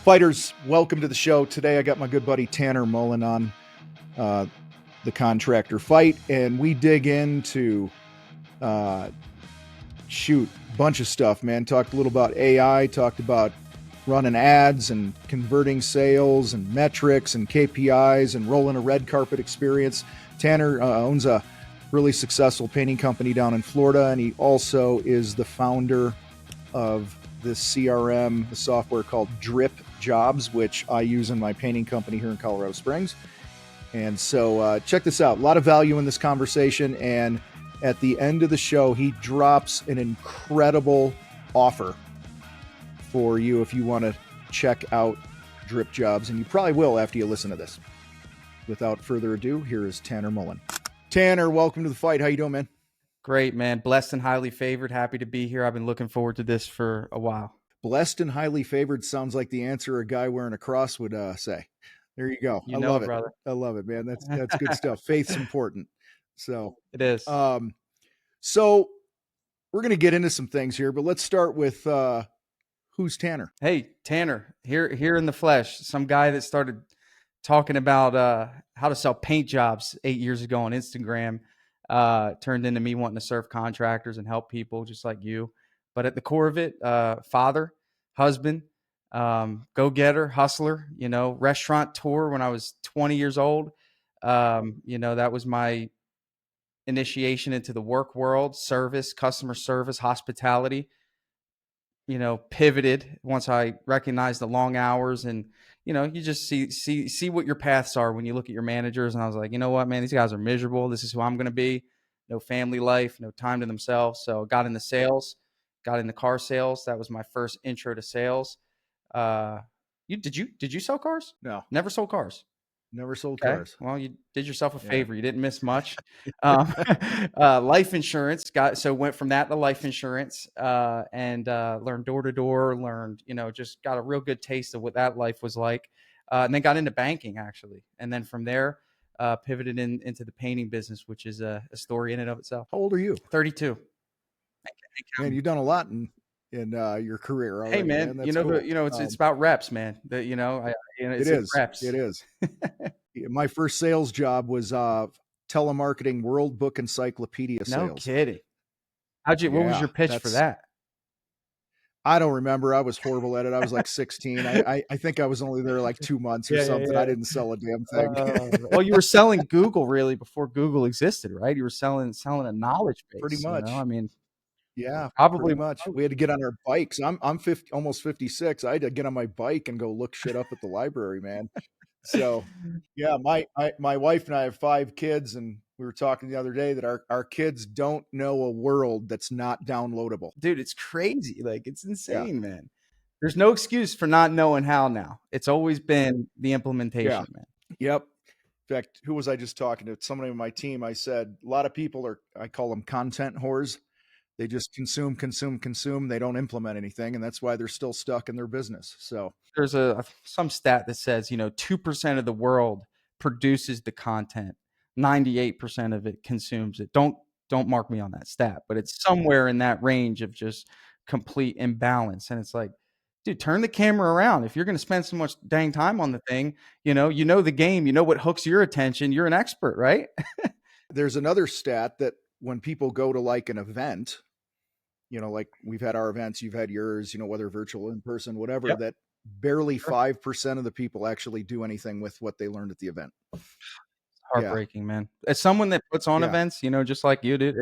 Fighters, welcome to the show. Today I got my good buddy Tanner Mullen on the Contractor fight, and we dig into bunch of stuff, man. Talked a little about AI, talked about running ads and converting sales and metrics and KPIs and rolling a red carpet experience. Tanner owns a really successful painting company down in Florida, and he also is the founder of this CRM, the software called DripJobs, which I use in my painting company here in Colorado Springs. And so check this out. A lot of value in this conversation. And at the end of the show, he drops an incredible offer for you if you want to check out DripJobs. And you probably will after you listen to this. Without further ado, here is Tanner Mullen. Tanner, welcome to the fight. How you doing, man? Great, man. Blessed and highly favored. Happy to be here. I've been looking forward to this for a while. Blessed and highly favored sounds like the answer a guy wearing a cross would say. There you go. I love it, brother. I love it, man. That's good stuff. Faith's important. So it is. So we're going to get into some things here, but let's start with who's Tanner? Hey, Tanner, here in the flesh. Some guy that started talking about how to sell paint jobs 8 years ago on Instagram. Turned into me wanting to serve contractors and help people just like you. But at the core of it, father, husband, go-getter, hustler, restaurateur when I was 20 years old. That was my initiation into the work world, service, customer service, hospitality. Pivoted once I recognized the long hours, and you just see what your paths are when you look at your managers. And I was like, you know what, man, these guys are miserable. This is who I'm going to be. No family life, no time to themselves. So got into sales, got into car sales. That was my first intro to sales. Did you sell cars? No, never sold cars. Never sold cars. Well, you did yourself a favor. You didn't miss much. Life insurance went from that to life insurance, and learned door to door, just got a real good taste of what that life was like. And then got into banking actually. And then from there, pivoted into the painting business, which is a story in and of itself. How old are you? 32. Man, you've done a lot in your career already. Hey man, cool. It's about reps, man. It is reps. It is. My first sales job was telemarketing World Book Encyclopedia sales. No kidding. What was your pitch for that? I don't remember. I was horrible at it. I was like 16. I think I was only there like 2 months or something. Yeah. I didn't sell a damn thing. Well, you were selling Google really before Google existed, right? You were selling a knowledge base. Pretty much. Yeah, probably pretty much. We had to get on our bikes. I'm 50, almost 56. I had to get on my bike and go look shit up at the library, man. So yeah, my wife and I have 5 kids, and we were talking the other day that our kids don't know a world that's not downloadable. Dude, it's crazy. Like, it's insane, man. There's no excuse for not knowing how now. It's always been the implementation, man. Yep. In fact, who was I just talking to? Somebody on my team. I said, a lot of people I call them content whores. They just consume. They don't implement anything. And that's why they're still stuck in their business. So there's some stat that says, 2% of the world produces the content. 98% of it consumes it. Don't mark me on that stat, but it's somewhere in that range of just complete imbalance. And it's like, dude, turn the camera around. If you're going to spend so much dang time on the thing, you know the game, what hooks your attention. You're an expert, right? There's another stat that when people go to like an event, like we've had our events, you've had yours, whether virtual, in person, whatever, yep. That barely 5% of the people actually do anything with what they learned at the event. Heartbreaking, man. As someone that puts on events, just like you did,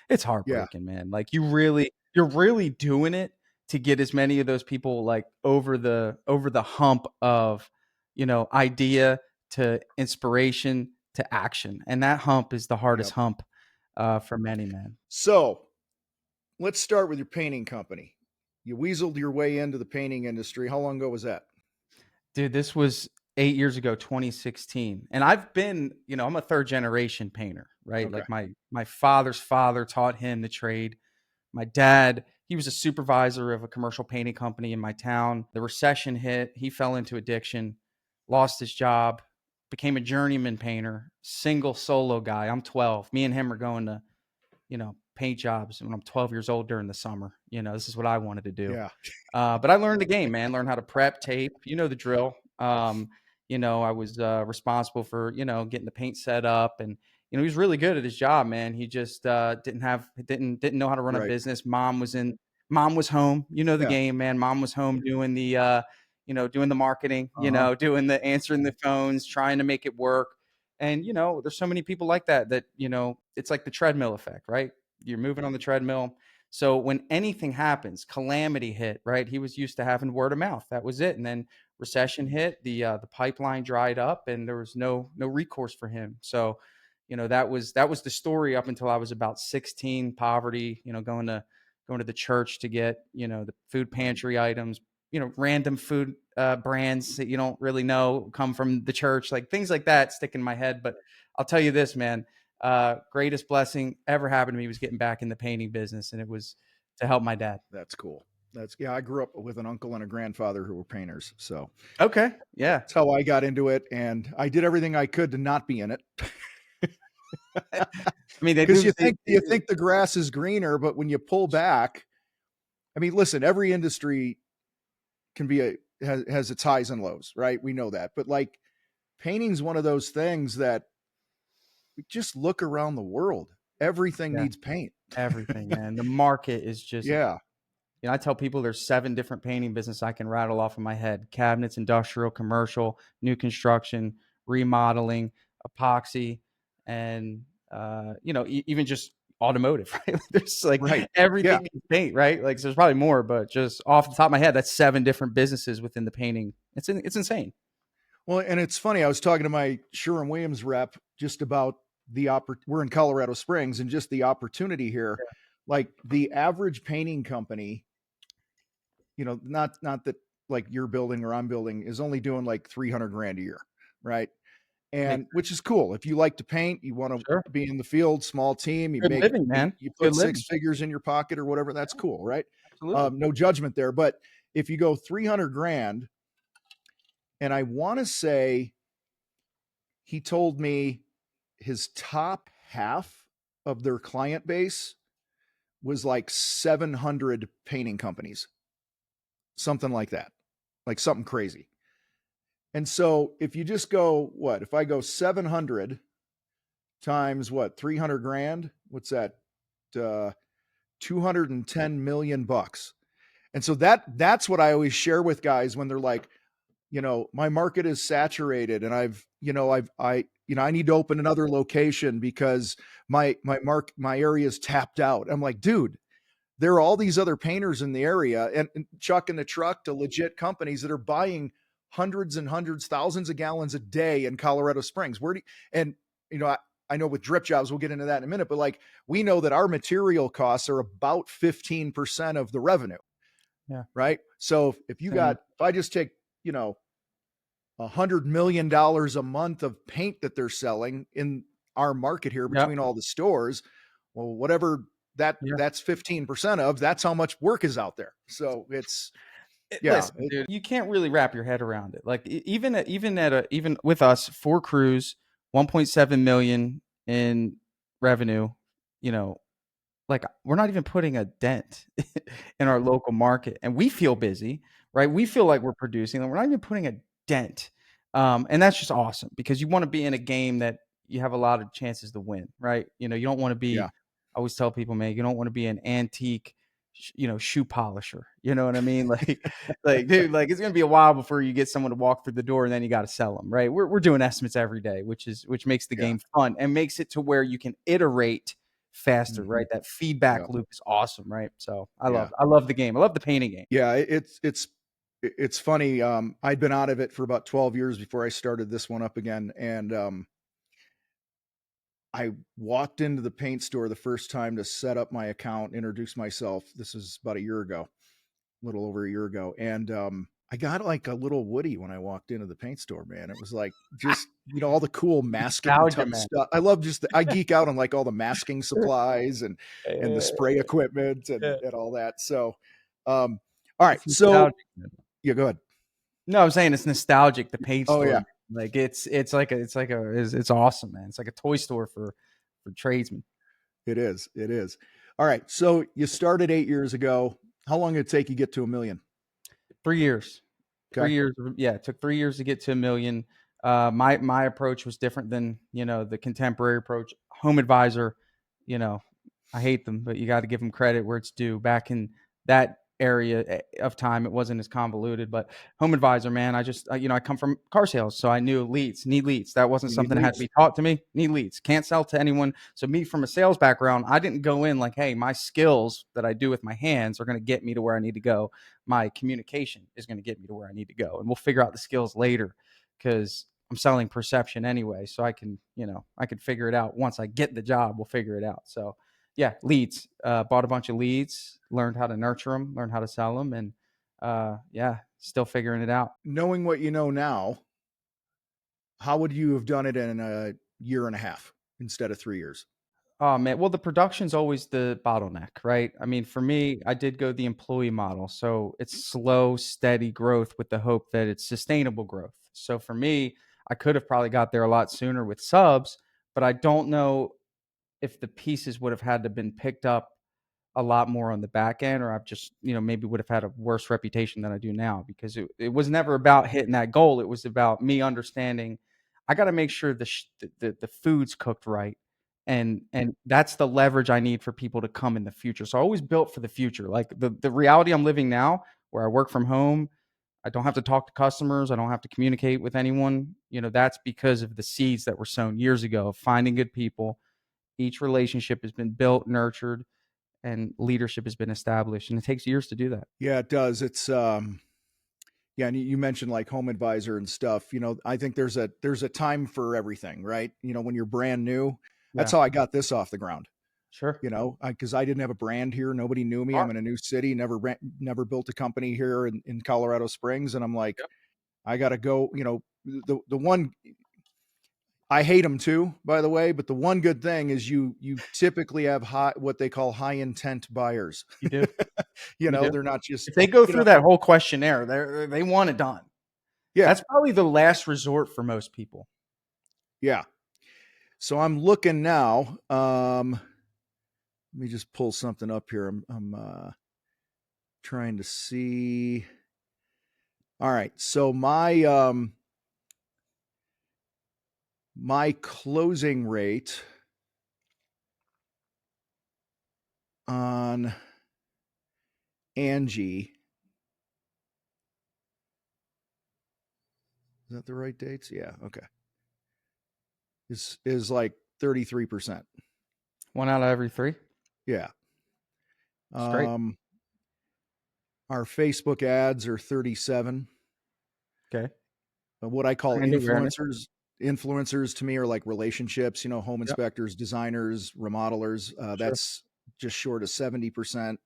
it's heartbreaking, man. Like you're really doing it to get as many of those people like over the hump of, idea to inspiration to action. And that hump is the hardest hump for many, man. So let's start with your painting company. You weaseled your way into the painting industry. How long ago was that? Dude, this was 8 years ago, 2016. And I've been, I'm a 3rd generation painter, right? Okay. Like my father's father taught him the trade. My dad, he was a supervisor of a commercial painting company in my town. The recession hit. He fell into addiction, lost his job, became a journeyman painter, single solo guy. I'm 12. Me and him are going to, paint jobs when I'm 12 years old during the summer. This is what I wanted to do. Yeah. But I learned the game, man. Learned how to prep, tape. You know the drill. I was responsible for getting the paint set up, and he was really good at his job, man. He just didn't know how to run a Right. business. Mom was home. You know the Yeah. game, man. Mom was home doing the doing the marketing. Uh-huh. Doing the answering the phones, trying to make it work. And there's so many people like that it's like the treadmill effect, right? You're moving on the treadmill. So when anything happens, calamity hit, right? He was used to having word of mouth. That was it. And then recession hit, the pipeline dried up, and there was no recourse for him. So, that was the story up until I was about 16. Poverty, going to the church to get the food pantry items, random food brands that you don't really know come from the church, like things like that stick in my head. But I'll tell you this, man. Greatest blessing ever happened to me was getting back in the painting business, and it was to help my dad. That's cool. I grew up with an uncle and a grandfather who were painters. So Okay. Yeah. that's how I got into it. And I did everything I could to not be in it. I mean, Because you think the grass is greener, but when you pull back, I mean, listen, every industry can be has its highs and lows, right? We know that. But like painting's one of those things that just look around the world. Everything Yeah. needs paint. Everything, man. The market is just, Yeah. I tell people there's 7 different painting businesses I can rattle off in my head: cabinets, industrial, commercial, new construction, remodeling, epoxy, and even just automotive, right? There's like Right. everything Yeah. needs paint, right? Like, so there's probably more, but just off the top of my head, that's 7 different businesses within the painting. It's insane. Well, and it's funny. I was talking to my Sherwin-Williams rep just about we're in Colorado Springs, and just the opportunity here. Like the average painting company, not that like you're building or I'm building, is only doing like 300 grand a year, right? And which is cool. If you like to paint, you want to Sure. be in the field, small team, Good living, man. you Good put living. 6 figures in your pocket or whatever. That's cool, right? Absolutely. No judgment there. But if you go 300 grand, and I want to say he told me his top half of their client base was like 700 painting companies, something like that, like something crazy. And so if you just go, if I go 700 times 300 grand, what's that? 210 million bucks. And so that's what I always share with guys when they're like, my market is saturated, and I need to open another location because my area is tapped out. I'm like, dude, there are all these other painters in the area, and chucking the truck to legit companies that are buying hundreds and hundreds, thousands of gallons a day in Colorado Springs. I know with DripJobs, we'll get into that in a minute, but like, we know that our material costs are about 15% of the revenue. Yeah. Right. So if I just take, $100 million a month of paint that they're selling in our market here between all the stores, well, whatever that's 15% of, that's how much work is out there. So Listen, dude, you can't really wrap your head around it. Like even with us, 4 crews, 1.7 million in revenue, like we're not even putting a dent in our local market, and we feel busy, right? We feel like we're producing, and we're not even putting a dent. And that's just awesome, because you want to be in a game that you have a lot of chances to win, right? You don't want to be, I always tell people, man, you don't want to be an antique, shoe polisher. You know what I mean? Like, dude, like it's going to be a while before you get someone to walk through the door, and then you got to sell them, right? We're doing estimates every day, which makes the game fun and makes it to where you can iterate faster, right? That feedback loop is awesome, right? So I love the game. I love the painting game. Yeah, it's funny. I'd been out of it for about 12 years before I started this one up again, and I walked into the paint store the first time to set up my account, introduce myself. This is about a little over a year ago, and I got like a little Woody when I walked into the paint store, man. It was like just all the cool masking stuff. I love I geek out on like all the masking supplies and the spray equipment and all that. So, all right, so yeah, go ahead. No, I'm saying it's nostalgic. The paint store, yeah, like it's awesome, man. It's like a toy store for tradesmen. It is. All right. So you started 8 years ago. How long did it take you to get to a million? 3 years. Okay. Yeah, it took 3 years to get to a million. My approach was different than the contemporary approach. Home Advisor, you know, I hate them, but you got to give them credit where it's due. Back in that area of time, it wasn't as convoluted. But Home Advisor, man, I come from car sales, so I knew need leads. That wasn't You need something that had to leads. be taught to me. Need leads, can't sell to anyone. So me, from a sales background, I didn't go in like, hey, my skills that I do with my hands are going to get me to where I need to go. My communication is going to get me to where I need to go, and we'll figure out the skills later, because I'm selling perception anyway. So I can figure it out once I get the job. We'll figure it out. So yeah, leads. Bought a bunch of leads, learned how to nurture them, learned how to sell them, and yeah, still figuring it out. Knowing what you know now, how would you have done it in a year and a half instead of 3 years? Oh man, well, the production's always the bottleneck, right? I mean, for me, I did go the employee model, so it's slow, steady growth with the hope that it's sustainable growth. So for me, I could have probably got there a lot sooner with subs, but I don't know if the pieces would have had to been picked up a lot more on the back end, or I've just, maybe would have had a worse reputation than I do now, because it was never about hitting that goal. It was about me understanding I got to make sure the food's cooked right. And that's the leverage I need for people to come in the future. So I always built for the future. Like the reality I'm living now, where I work from home, I don't have to talk to customers, I don't have to communicate with anyone. That's because of the seeds that were sown years ago of finding good people. Each relationship has been built, nurtured, and leadership has been established, and it takes years to do that. Yeah, it does. It's yeah, and you mentioned like Home Advisor and stuff. I think there's a time for everything, right? When you're brand new, that's Yeah, how I got this off the ground. sure. Because I didn't have a brand here, nobody knew me. Smart. I'm in a new city, never built a company here in Colorado Springs, and I'm like, Yep. I got to go. The one I hate them too, by the way. But the one good thing is you typically have what they call high intent buyers. You do. You do. They're not just If they go through that whole questionnaire, they want it done. yeah, That's probably the last resort for most people. yeah. So I'm looking now. Let me just pull something up here. I'm trying to see. All right. So my closing rate on Angie, is that the right dates? Yeah, okay. Is like 33%. 1 out of every 3. Yeah. It's great. Um our Facebook ads are 37. Okay. What I call Brand awareness. influencers to me are like relationships, home Yep. inspectors, designers, remodelers. Sure. That's just short of 70%.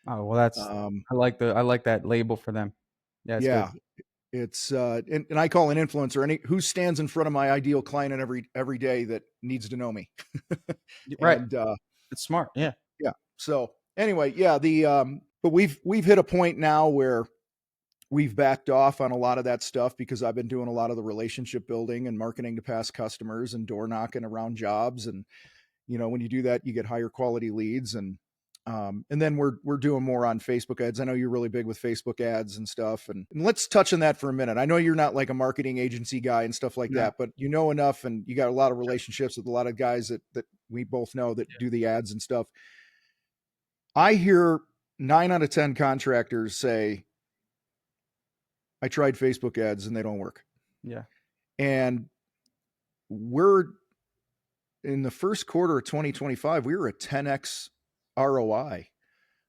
Oh well, Um, I like that label for them. Yeah, it's good. yeah, it's and I call an influencer any who stands in front of my ideal client every day that needs to know me. Right. And It's smart. Yeah. yeah. So anyway, yeah, the but we've hit a point now where we've backed off on a lot of that stuff because I've been doing a lot of the relationship building and marketing to past customers and door knocking around jobs. And when you do that, you get higher quality leads. And then we're doing more on Facebook ads. I know you're really big with Facebook ads and stuff. And let's touch on that for a minute. I know you're not like a marketing agency guy and stuff like No. that, but you know enough, and you got a lot of relationships with a lot of guys that we both know that do the ads and stuff. I hear 9 out of 10 contractors say, I tried Facebook ads and they don't work. Yeah. And we're in the first quarter of 2025, we were a 10x ROI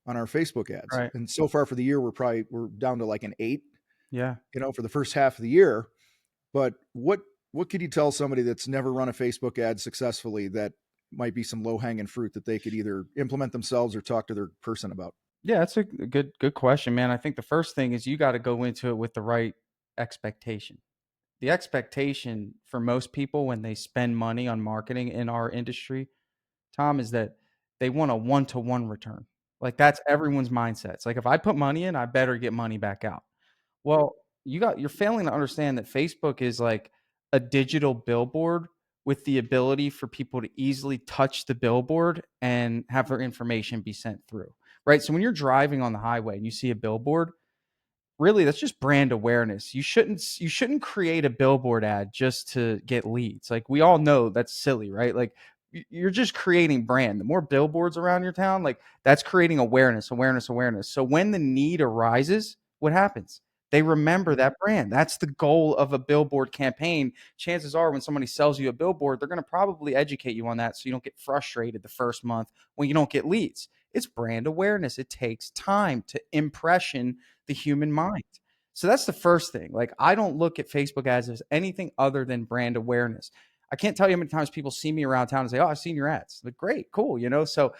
on our Facebook ads. Right. And so far for the year, we're down to like an 8, Yeah. for the first half of the year. But what could you tell somebody that's never run a Facebook ad successfully that might be some low hanging fruit that they could either implement themselves or talk to their person about? Yeah, that's a good question, man. I think the first thing is you got to go into it with the right expectation. The expectation for most people when they spend money on marketing in our industry, Tom, is that they want a one-to-one return. Like that's everyone's mindset. It's like if I put money in, I better get money back out. Well, you're failing to understand that Facebook is like a digital billboard with the ability for people to easily touch the billboard and have their information be sent through, right? So when you're driving on the highway and you see a billboard, really that's just brand awareness. You shouldn't create a billboard ad just to get leads. Like, we all know that's silly, right? Like, you're just creating brand. The more billboards around your town, like, that's creating awareness. So when the need arises, what happens? They remember that brand. That's the goal of a billboard campaign. Chances are when somebody sells you a billboard, they're going to probably educate you on that so you don't get frustrated the first month when you don't get leads. It's brand awareness. It takes time to impression the human mind. So that's the first thing. Like, I don't look at Facebook ads as anything other than brand awareness. I can't tell you how many times people see me around town and say, "Oh, I've seen your ads." Like, great, cool, So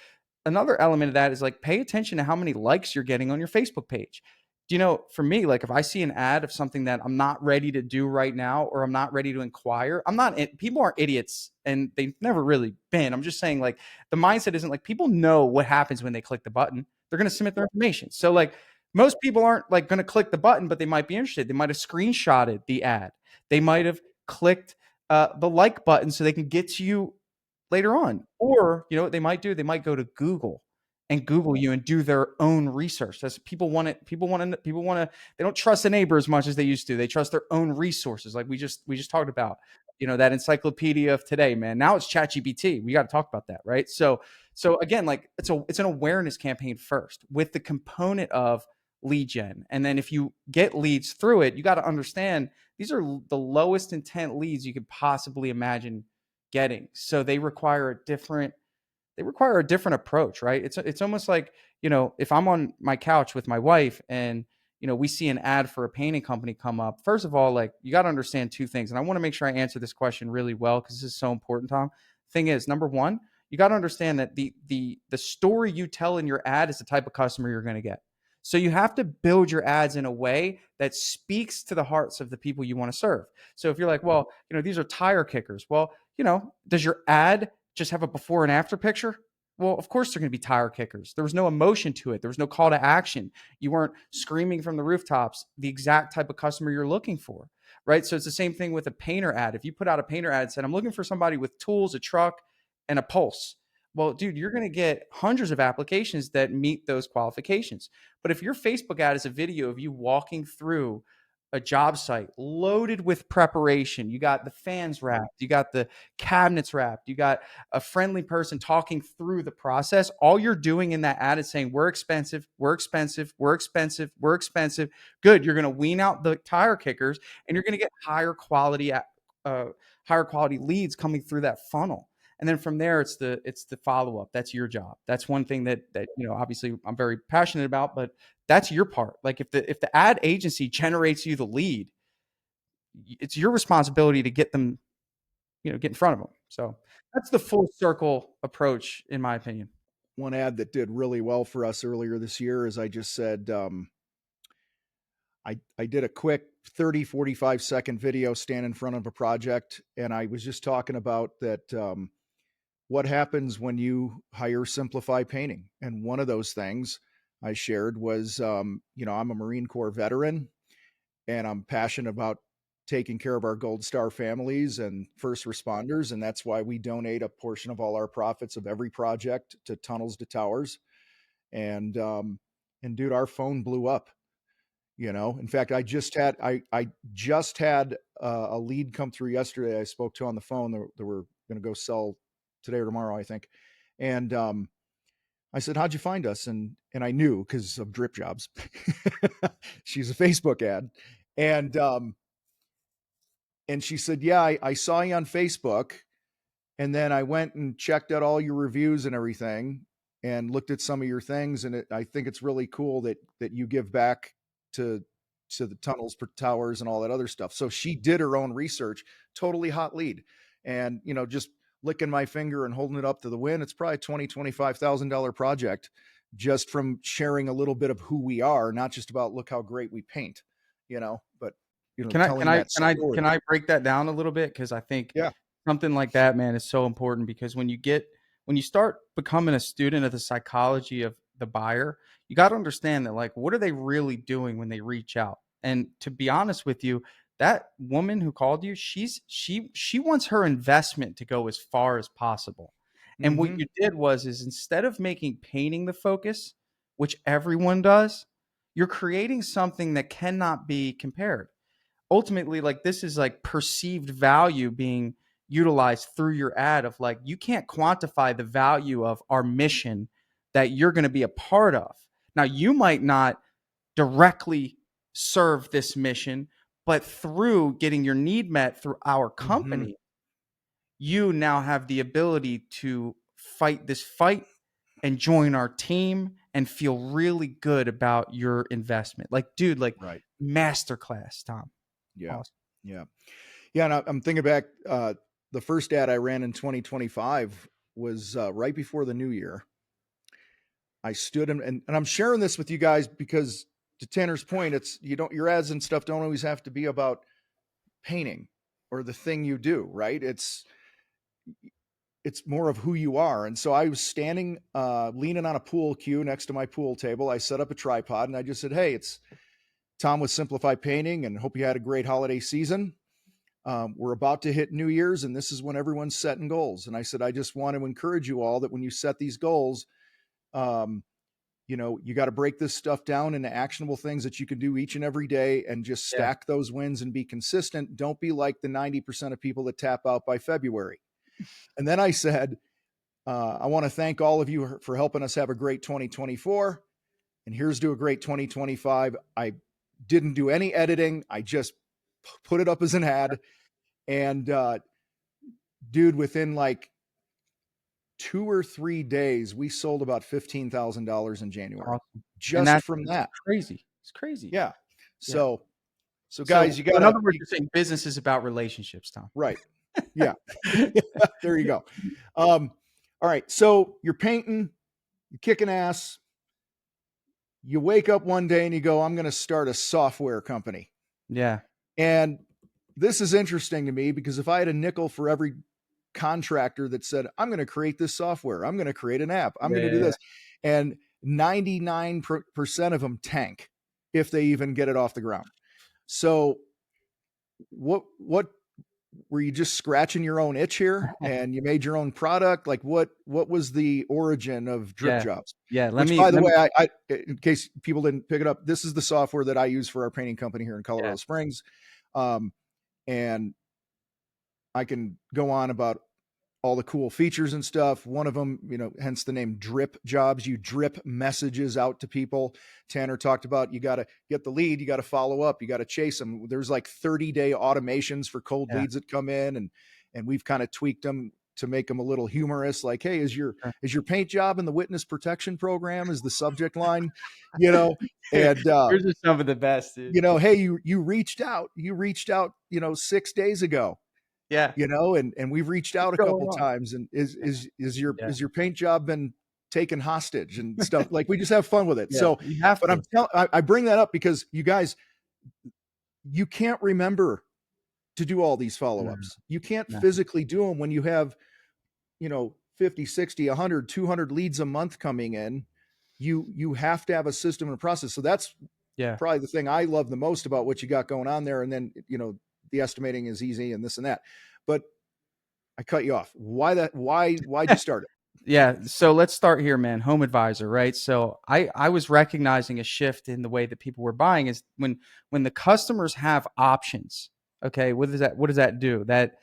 another element of that is, like, pay attention to how many likes you're getting on your Facebook page. For me, like, if I see an ad of something that I'm not ready to do right now, or I'm not ready to inquire, people aren't idiots, and they've never really been. I'm just saying, like, the mindset isn't like, people know what happens when they click the button. They're going to submit their information. So, like, most people aren't, like, going to click the button, but they might be interested. They might have screenshotted the ad. They might have clicked the like button so they can get to you later on. Or, what they might do? They might go to Google and Google you and do their own research. That's people want it. People want to. They don't trust the neighbor as much as they used to. They trust their own resources. Like, we just talked about, that encyclopedia of today, man. Now it's ChatGPT. We got to talk about that, right? So again, like, it's an awareness campaign first with the component of lead gen. And then if you get leads through it, you got to understand these are the lowest intent leads you could possibly imagine getting. So they require a different approach, right? It's almost like, if I'm on my couch with my wife and, we see an ad for a painting company come up. First of all, like, you got to understand two things. And I want to make sure I answer this question really well, because this is so important, Tom. Thing is, number one, you got to understand that the story you tell in your ad is the type of customer you're going to get. So you have to build your ads in a way that speaks to the hearts of the people you want to serve. So if you're like, well, these are tire kickers. Well, does your ad just have a before and after picture? Well, of course they're going to be tire kickers. There was no emotion to it. There was no call to action. You weren't screaming from the rooftops the exact type of customer you're looking for, right? So it's the same thing with a painter ad. If you put out a painter ad and said, "I'm looking for somebody with tools, a truck, and a pulse." Well, dude, you're going to get hundreds of applications that meet those qualifications. But if your Facebook ad is a video of you walking through a job site loaded with preparation, you got the fans wrapped, you got the cabinets wrapped, you got a friendly person talking through the process. All you're doing in that ad is saying, "We're expensive, we're expensive, we're expensive, we're expensive." Good. You're going to wean out the tire kickers, and you're going to get higher quality leads coming through that funnel. And then from there, it's the follow up. That's your job. That's one thing that obviously I'm very passionate about, but that's your part. Like, if the ad agency generates you the lead, it's your responsibility to get them, get in front of them. So that's the full circle approach, in my opinion. One ad that did really well for us earlier this year, as I just said, I did a quick 30, 45-second video stand in front of a project, and I was just talking about that. What happens when you hire Simplify Painting? And one of those things I shared was, I'm a Marine Corps veteran, and I'm passionate about taking care of our Gold Star families and first responders. And that's why we donate a portion of all our profits of every project to Tunnels to Towers. And dude, our phone blew up. In fact, I just had a lead come through yesterday. I spoke to on the phone that we're going to go sell today or tomorrow, I think. And I said, "How'd you find us?" And I knew because of DripJobs. She's a Facebook ad. And she said, "Yeah, I saw you on Facebook. And then I went and checked out all your reviews and everything and looked at some of your things. And I think it's really cool that you give back to the Tunnels for Towers and all that other stuff." So she did her own research, totally hot lead. And, just licking my finger and holding it up to the wind. It's probably $20,000-$25,000 project just from sharing a little bit of who we are, not just about look how great we paint, but Can I can telling I that can I story. can I break that down a little bit? Because I think Yeah. something like that, man, is so important. Because when you start becoming a student of the psychology of the buyer, you got to understand that, like, what are they really doing when they reach out? And to be honest with you, that woman who called you, she wants her investment to go as far as possible. And what Mm-hmm. you did is instead of making painting the focus, which everyone does, you're creating something that cannot be compared. Ultimately, like, this is like perceived value being utilized through your ad of like, you can't quantify the value of our mission that you're going to be a part of. Now, you might not directly serve this mission, but through getting your need met through our Mm-hmm. company, you now have the ability to fight this fight and join our team and feel really good about your investment. Like, dude, like, Right. masterclass, Tom. Yeah. Awesome. Yeah. Yeah. And I'm thinking back, the first ad I ran in 2025 was right before the new year. I stood and I'm sharing this with you guys because, to Tanner's point, it's, your ads and stuff don't always have to be about painting or the thing you do, right? It's more of who you are. And so I was standing, leaning on a pool cue next to my pool table. I set up a tripod and I just said, "Hey, it's Tom with Simplify Painting, and hope you had a great holiday season. We're about to hit New Year's, and this is when everyone's setting goals." And I said, "I just want to encourage you all that when you set these goals, um, you got to break this stuff down into actionable things that you can do each and every day and just Yeah. stack those wins and be consistent. Don't be like the 90% of people that tap out by February." And then I said, "I want to thank all of you for helping us have a great 2024. And here's to a great 2025. I didn't do any editing. I just put it up as an ad. And dude, within like 2 or 3 days, we sold about $15,000 in January Awesome. And just from that. crazy. It's crazy. Yeah. Yeah. So guys, So, you in gotta, other words, you're saying business is about relationships, Tom. right. Yeah. There you go. All right. So you're painting, you're kicking ass. You wake up one day and you go, "I'm going to start a software company." Yeah. And this is interesting to me because if I had a nickel for every contractor that said, "I'm going to create this software, I'm going to create an app, I'm Yeah, going to yeah, do yeah. this," and 99% of them tank if they even get it off the ground. So what were you just scratching your own itch here and you made your own product? Like what was the origin of Yeah. DripJobs? Yeah. Let Which, me by the let me way, I in case people didn't pick it up, this is the software that I use for our painting company here in yeah. Colorado Springs. Um, and I can go on about all the cool features and stuff. One of them, hence the name DripJobs. You drip messages out to people. Tanner talked about, you got to get the lead, you got to follow up, you got to chase them. There's like 30-day automations for cold Yeah. leads that come in, and we've kind of tweaked them to make them a little humorous. Like, "Hey, is your Sure. paint job in the witness protection program?" is the subject line, you know, and Yours are some of the best, dude. "Hey, you reached out, 6 days ago." Yeah. And we've reached What's out a going couple on? times, and is your Yeah. is your paint job been taken hostage and stuff? Like, we just have fun with it. Yeah. So, You have but to. I bring that up because you guys, you can't remember to do all these No, follow-ups. You can't no. physically do them when you have, 50, 60, 100, 200 leads a month coming in. You have to have a system and a process. So that's Yeah. probably the thing I love the most about what you got going on there. And then, the estimating is easy and this and that. But I cut you off. Why'd you start it? Yeah. So let's start here, man. Home advisor, right? So I was recognizing a shift in the way that people were buying is when the customers have options. Okay, what does that do? That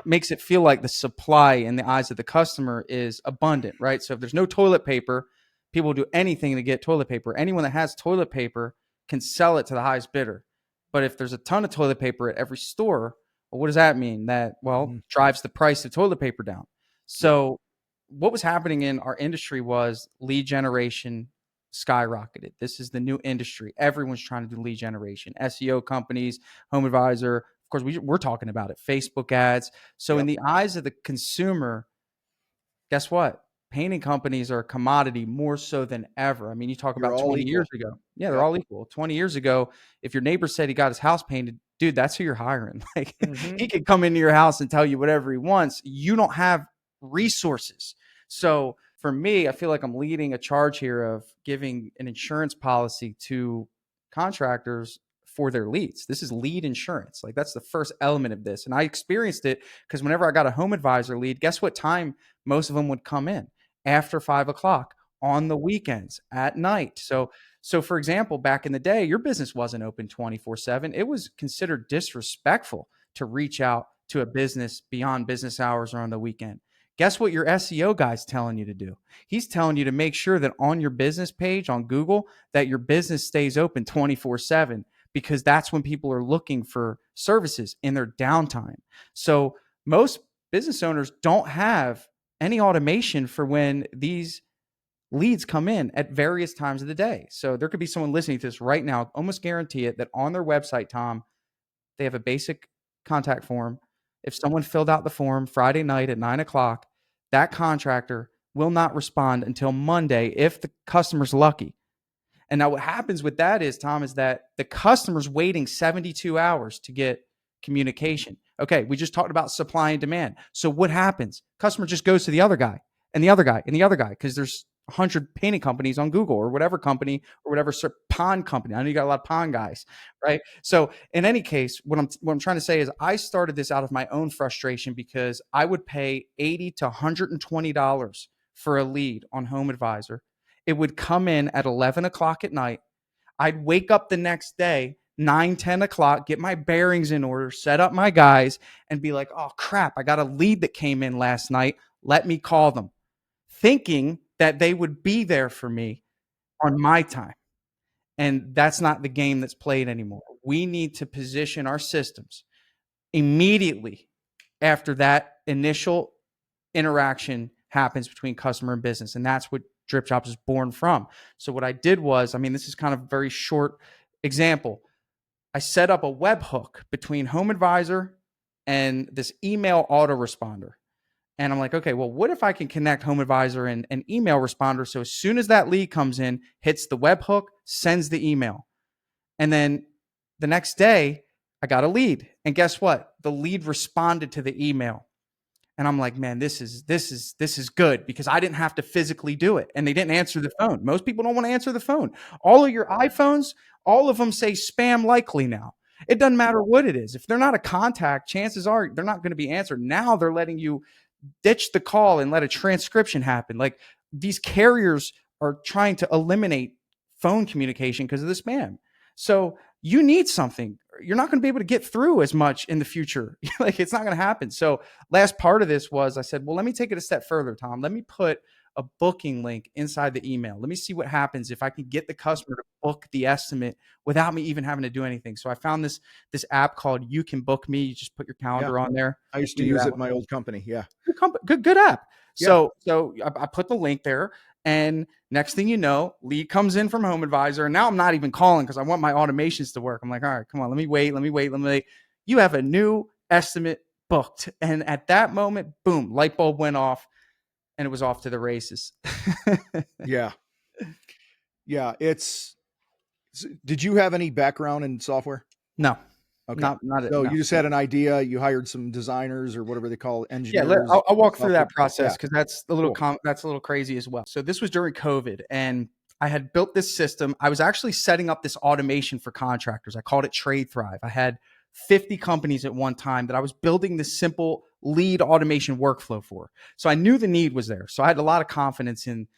makes it feel like the supply in the eyes of the customer is abundant, right? So if there's no toilet paper, people will do anything to get toilet paper. Anyone that has toilet paper can sell it to the highest bidder. But if there's a ton of toilet paper at every store, well, what does that mean? That, well, Mhm. drives the price of toilet paper down. Yep. So what was happening in our industry was lead generation skyrocketed. This is the new industry. Everyone's trying to do lead generation. SEO companies, home advisor, of course, we're talking about it. Facebook ads. So in Yep. the eyes of the consumer, guess what? Painting companies are a commodity more so than ever. I mean, you talk You're about all 20 years equal. ago. Yeah, they're Yep. all equal. 20 years ago, if your neighbor said he got his house painted, dude, that's who you're hiring. Like, Mm-hmm. he could come into your house and tell you whatever he wants. You don't have resources. So for me, I feel like I'm leading a charge here of giving an insurance policy to contractors for their leads. This is lead insurance. Like that's the first element of this. And I experienced it because whenever I got a home advisor lead, guess what time most of them would come in? After 5 o'clock on the weekends at night. So for example, back in the day, your business wasn't open 24/7. It was considered disrespectful to reach out to a business beyond business hours or on the weekend. Guess what your SEO guy's telling you to do? He's telling you to make sure that on your business page on Google that your business stays open 24/7 because that's when people are looking for services in their downtime. So most business owners don't have any automation for when these leads come in at various times of the day. So there could be someone listening to this right now, almost guarantee it, that on their website, Tom, they have a basic contact form. If someone filled out the form Friday night at 9 o'clock, that contractor will not respond until Monday if the customer's lucky. And now what happens with that is, Tom, is that the customer's waiting 72 hours to get communication. Okay, we just talked about supply and demand. So what happens? Customer just goes to the other guy and the other guy and the other guy because there's 100 painting companies on Google or whatever company or whatever pond company. I know you got a lot of pond guys, right? So in any case, what I'm trying to say is I started this out of my own frustration because I would pay $80 to $120 for a lead on Home Advisor. It would come in at 11 o'clock at night. I'd wake up the next day, 9, 10 o'clock, get my bearings in order, set up my guys, and be like, oh crap, I got a lead that came in last night. Let me call them. Thinking that they would be there for me on my time. And that's not the game that's played anymore. We need to position our systems immediately after that initial interaction happens between customer and business. And that's what DripJobs is born from. So what I did was, this is kind of a very short example. I set up a webhook between Home Advisor and this email autoresponder. And I'm like, okay, well, what if I can connect Home Advisor and an email responder? So as soon as that lead comes in, hits the webhook, sends the email. And then the next day I got a lead. And guess what? The lead responded to the email. And I'm like, man, this is good because I didn't have to physically do it. And they didn't answer the phone. Most people don't want to answer the phone. All of your iPhones, all of them say spam likely now. It doesn't matter what it is. If they're not a contact, chances are they're not going to be answered. Now they're letting you ditch the call and let a transcription happen. Like these carriers are trying to eliminate phone communication because of the spam. So you need something. You're not going to be able to get through as much in the future. Like it's not going to happen. So last part of this was I said, well, let me take it a step further, Tom. Let me put a booking link inside the email. Let me see what happens if I can get the customer to book the estimate without me even having to do anything. So I found this app called You Can Book Me. You just put your calendar on there. I used to use it in my old company. Yeah. Good app. Yeah. So I put the link there. And next thing you know, lead comes in from Home Advisor. And now I'm not even calling because I want my automations to work. I'm like, all right, come on, let me wait. You have a new estimate booked. And at that moment, boom, light bulb went off and it was off to the races. Yeah. Yeah. Did you have any background in software? No. Okay. Not so you just had an idea. You hired some designers or whatever they call engineers. Yeah, I'll walk through that process because that's a little Cool. that's a little crazy as well. So this was during COVID, and I had built this system. I was actually setting up this automation for contractors. I called it Trade Thrive. I had 50 companies at one time that I was building this simple lead automation workflow for. So I knew the need was there. So I had a lot of confidence in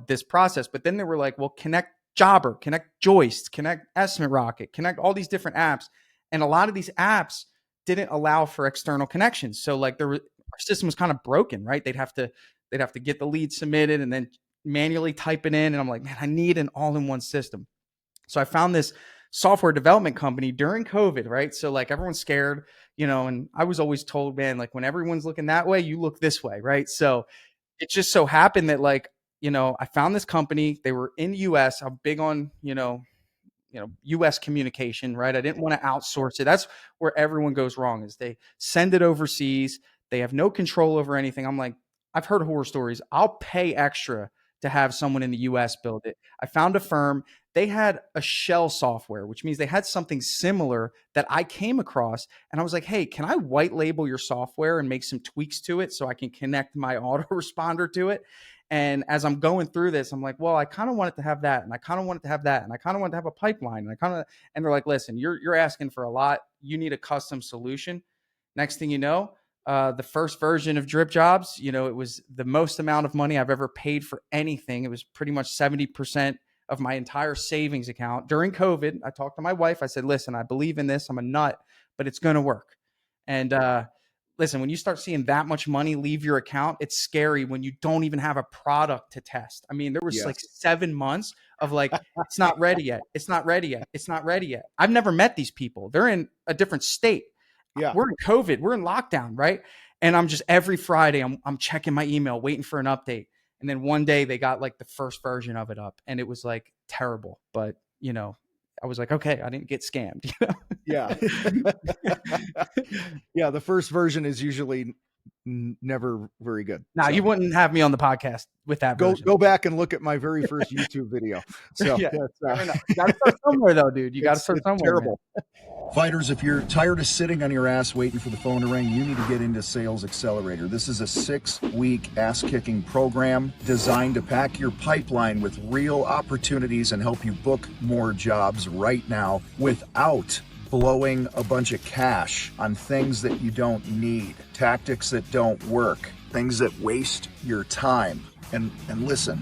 this process. But then they were like, well, connect Jobber, connect Joist, connect Estimate Rocket, connect all these different apps. And a lot of these apps didn't allow for external connections. So like our system was kind of broken, right? They'd have to get the lead submitted and then manually type it in. And I'm like, man, I need an all-in-one system. So I found this software development company during COVID, right? So like everyone's scared, and I was always told, man, like when everyone's looking that way, you look this way, right? So it just so happened that I found this company. They were in the US. I'm big on, US communication, right? I didn't want to outsource it. That's where everyone goes wrong is they send it overseas. They have no control over anything. I'm like, I've heard horror stories. I'll pay extra to have someone in the US build it. I found a firm. They had a shell software, which means they had something similar that I came across. And I was like, hey, can I white label your software and make some tweaks to it so I can connect my autoresponder to it? And as I'm going through this, I'm like, well, I kind of wanted to have that, and I kind of wanted to have that, and I kind of wanted to have a pipeline, and and they're like, listen, you're asking for a lot. You need a custom solution. Next thing you know, the first version of DripJobs, it was the most amount of money I've ever paid for anything. It was pretty much 70% of my entire savings account during COVID. I talked to my wife. I said, listen, I believe in this. I'm a nut, but it's going to work. And listen, when you start seeing that much money leave your account, it's scary when you don't even have a product to test. I mean, there was Yes. like 7 months of like, it's not ready yet. It's not ready yet. It's not ready yet. I've never met these people. They're in a different state. Yeah. We're in COVID. We're in lockdown, right? And I'm just every Friday, I'm checking my email, waiting for an update. And then one day they got like the first version of it up, and it was like terrible. But I was like, okay, I didn't get scammed. Yeah. Yeah. The first version is usually never very good. Now, you wouldn't have me on the podcast with that version. Go back and look at my very first YouTube video. So yeah, you got to start somewhere, though, dude. You got to start somewhere. Terrible. Fighters, if you're tired of sitting on your ass waiting for the phone to ring, you need to get into Sales Accelerator. This is a 6-week ass-kicking program designed to pack your pipeline with real opportunities and help you book more jobs right now without blowing a bunch of cash on things that you don't need, tactics that don't work, things that waste your time. And listen,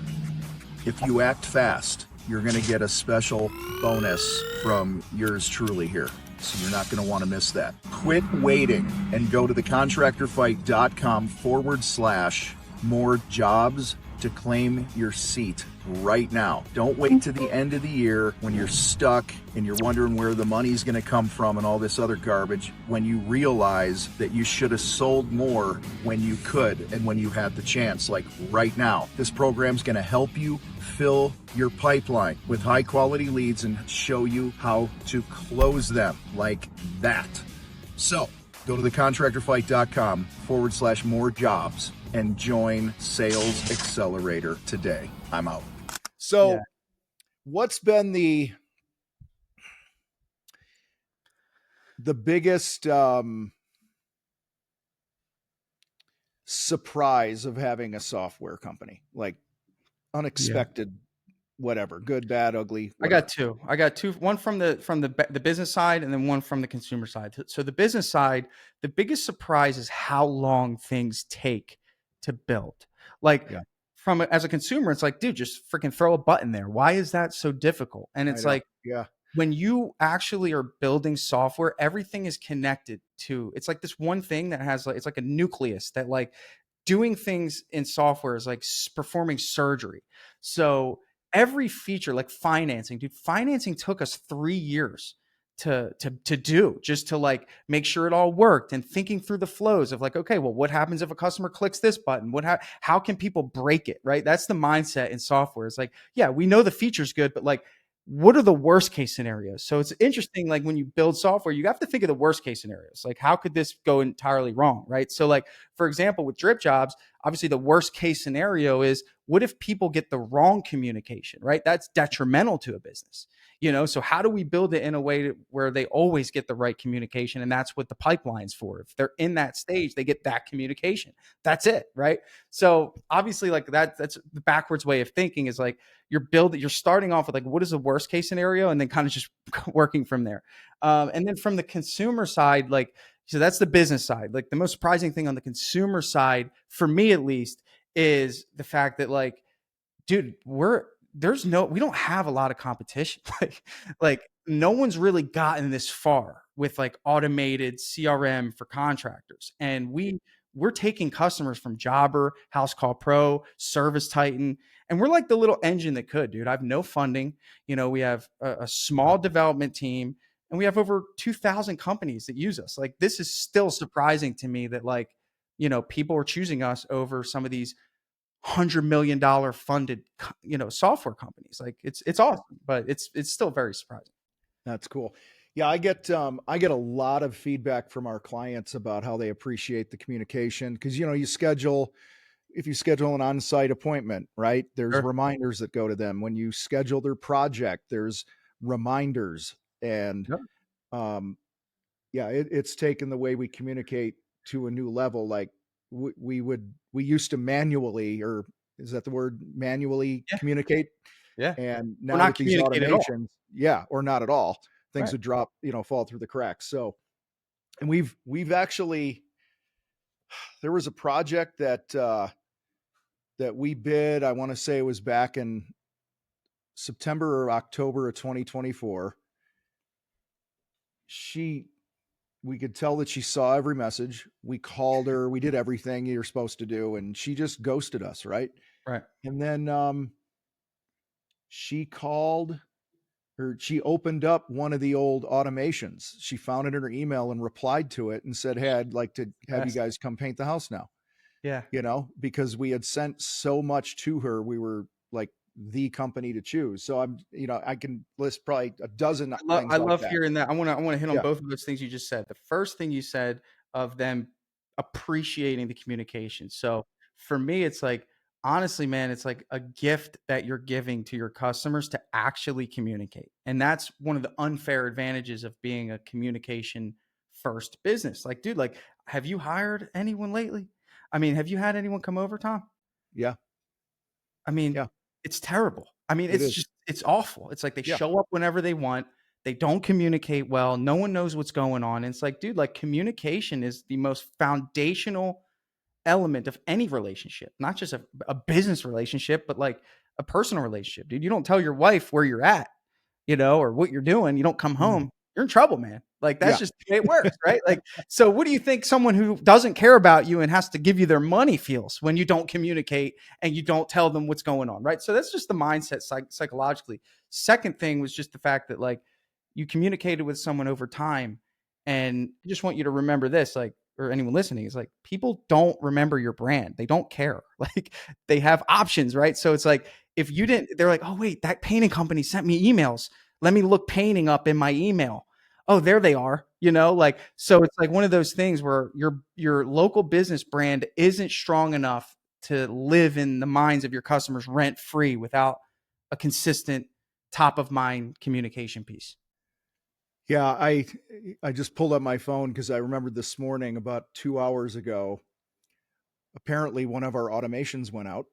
if you act fast, you're going to get a special bonus from yours truly here. So you're not going to want to miss that. Quit waiting and go to thecontractorfight.com/more jobs to claim your seat right now. Don't wait to the end of the year when you're stuck and you're wondering where the money's going to come from and all this other garbage, when you realize that you should have sold more when you could and when you had the chance, like right now. This program's going to help you fill your pipeline with high quality leads and show you how to close them like that. So go to thecontractorfight.com/more jobs and join Sales Accelerator today. I'm out. So what's been the biggest surprise of having a software company? Like unexpected, whatever, good, bad, ugly, whatever. I got two, one from the business side and then one from the consumer side. So the business side, the biggest surprise is how long things take to build. Like as a consumer, it's like, dude, just freaking throw a button there. Why is that so difficult? And it's like, when you actually are building software, everything is connected to, it's like this one thing that has like, it's like a nucleus that like doing things in software is like performing surgery. So every feature, like financing, dude, financing took us 3 years to do, just to like make sure it all worked, and thinking through the flows of like, okay, well, what happens if a customer clicks this button? How can people break it? Right. That's the mindset in software. It's like, yeah, we know the feature's good, but like, what are the worst case scenarios? So it's interesting. Like when you build software, you have to think of the worst case scenarios. Like how could this go entirely wrong? Right. So like, for example, with DripJobs, obviously the worst case scenario is, what if people get the wrong communication, right? That's detrimental to a business, so how do we build it in a way where they always get the right communication? And that's what the pipeline's for. If they're in that stage, they get that communication. That's it, right? So obviously like that's the backwards way of thinking, is like you're starting off with like, what is the worst case scenario? And then kind of just working from there. And then from the consumer side, like, so that's the business side. Like the most surprising thing on the consumer side, for me at least, is the fact that like, dude, we don't have a lot of competition. like no one's really gotten this far with like automated CRM for contractors. And we're taking customers from Jobber, House Call Pro, Service Titan, and we're like the little engine that could, dude. I have no funding. We have a small development team, and we have over 2,000 companies that use us. Like this is still surprising to me that like, people are choosing us over some of these $100 million funded, software companies. Like it's awesome, but it's still very surprising. That's cool. Yeah, I get a lot of feedback from our clients about how they appreciate the communication, because if you schedule an on-site appointment, right? There's reminders that go to them. When you schedule their project, there's reminders, and it's taken the way we communicate to a new level. Like we used to manually, or is that the word, manually Yeah. communicate. Yeah. And Or now not with these communicate at all. automations, yeah, or not at all, things Right. would drop, fall through the cracks. So, and we've actually, there was a project that we bid, I want to say it was back in September or October of 2024. We could tell that she saw every message. We called her, we did everything you're supposed to do, and she just ghosted us, right? Right. And then she called, or she opened up one of the old automations. She found it in her email and replied to it and said, "Hey, I'd like to have you Best. guys come paint the house now." Yeah. Because we had sent so much to her, we were like the company to choose. So I can list probably a dozen I things like love that. hearing that. I wanna hit on Yeah. both of those things you just said. The first thing you said of them appreciating the communication. So for me, it's like, honestly, man, it's like a gift that you're giving to your customers to actually communicate. And that's one of the unfair advantages of being a communication first business. Like, dude, like, have you hired anyone lately? I mean, have you had anyone come over, Tom? Yeah. I mean, Yeah. it's terrible. I mean, It it's is. just, it's awful. It's like they Yeah. show up whenever they want. They don't communicate well. No one knows what's going on. And it's like, dude, like, communication is the most foundational element of any relationship, not just a business relationship, but like a personal relationship. Dude, you don't tell your wife where you're at, or what you're doing. You don't come Mhm. home, you're in trouble, man. Like, that's Yeah. just the way it works, right? Like, so what do you think someone who doesn't care about you and has to give you their money feels when you don't communicate and you don't tell them what's going on, right? So that's just the mindset psychologically. Second thing was just the fact that, like, you communicated with someone over time, and I just want you to remember this, like, or anyone listening, is like, people don't remember your brand. They don't care. Like, they have options, right? So it's like, if you didn't, they're like, oh wait, that painting company sent me emails. Let me look painting up in my email. Oh, there they are. Like, so it's like one of those things where your local business brand isn't strong enough to live in the minds of your customers rent free without a consistent top of mind communication piece. Yeah. I just pulled up my phone because I remembered this morning, about 2 hours ago, apparently one of our automations went out.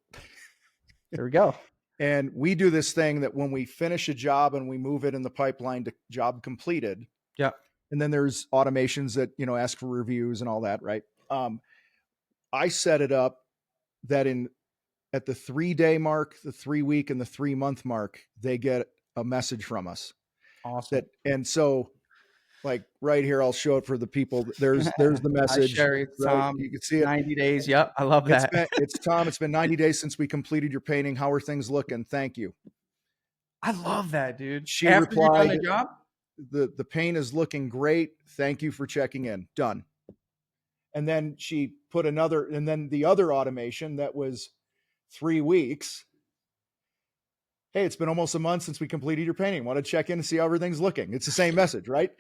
There we go. And we do this thing that when we finish a job and we move it in the pipeline to job completed, Yeah. and then there's automations that, ask for reviews and all that, right? I set it up that at the 3-day mark, the 3-week, and the 3-month mark, they get a message from us. Awesome. And so, like, right here, I'll show it for the people. There's the Hi, message, Sherry. It's right? Tom. You can see it. 90 days. Yep. I love that. It's Tom. It's been 90 days since we completed your painting. How are things looking? Thank you. I love that, dude. She After you're done replied, the job? the paint is looking great. Thank you for checking in. Done. And then she put another, and then the other automation that was 3 weeks. Hey, it's been almost a month since we completed your painting. Want to check in and see how everything's looking. It's the same message, right?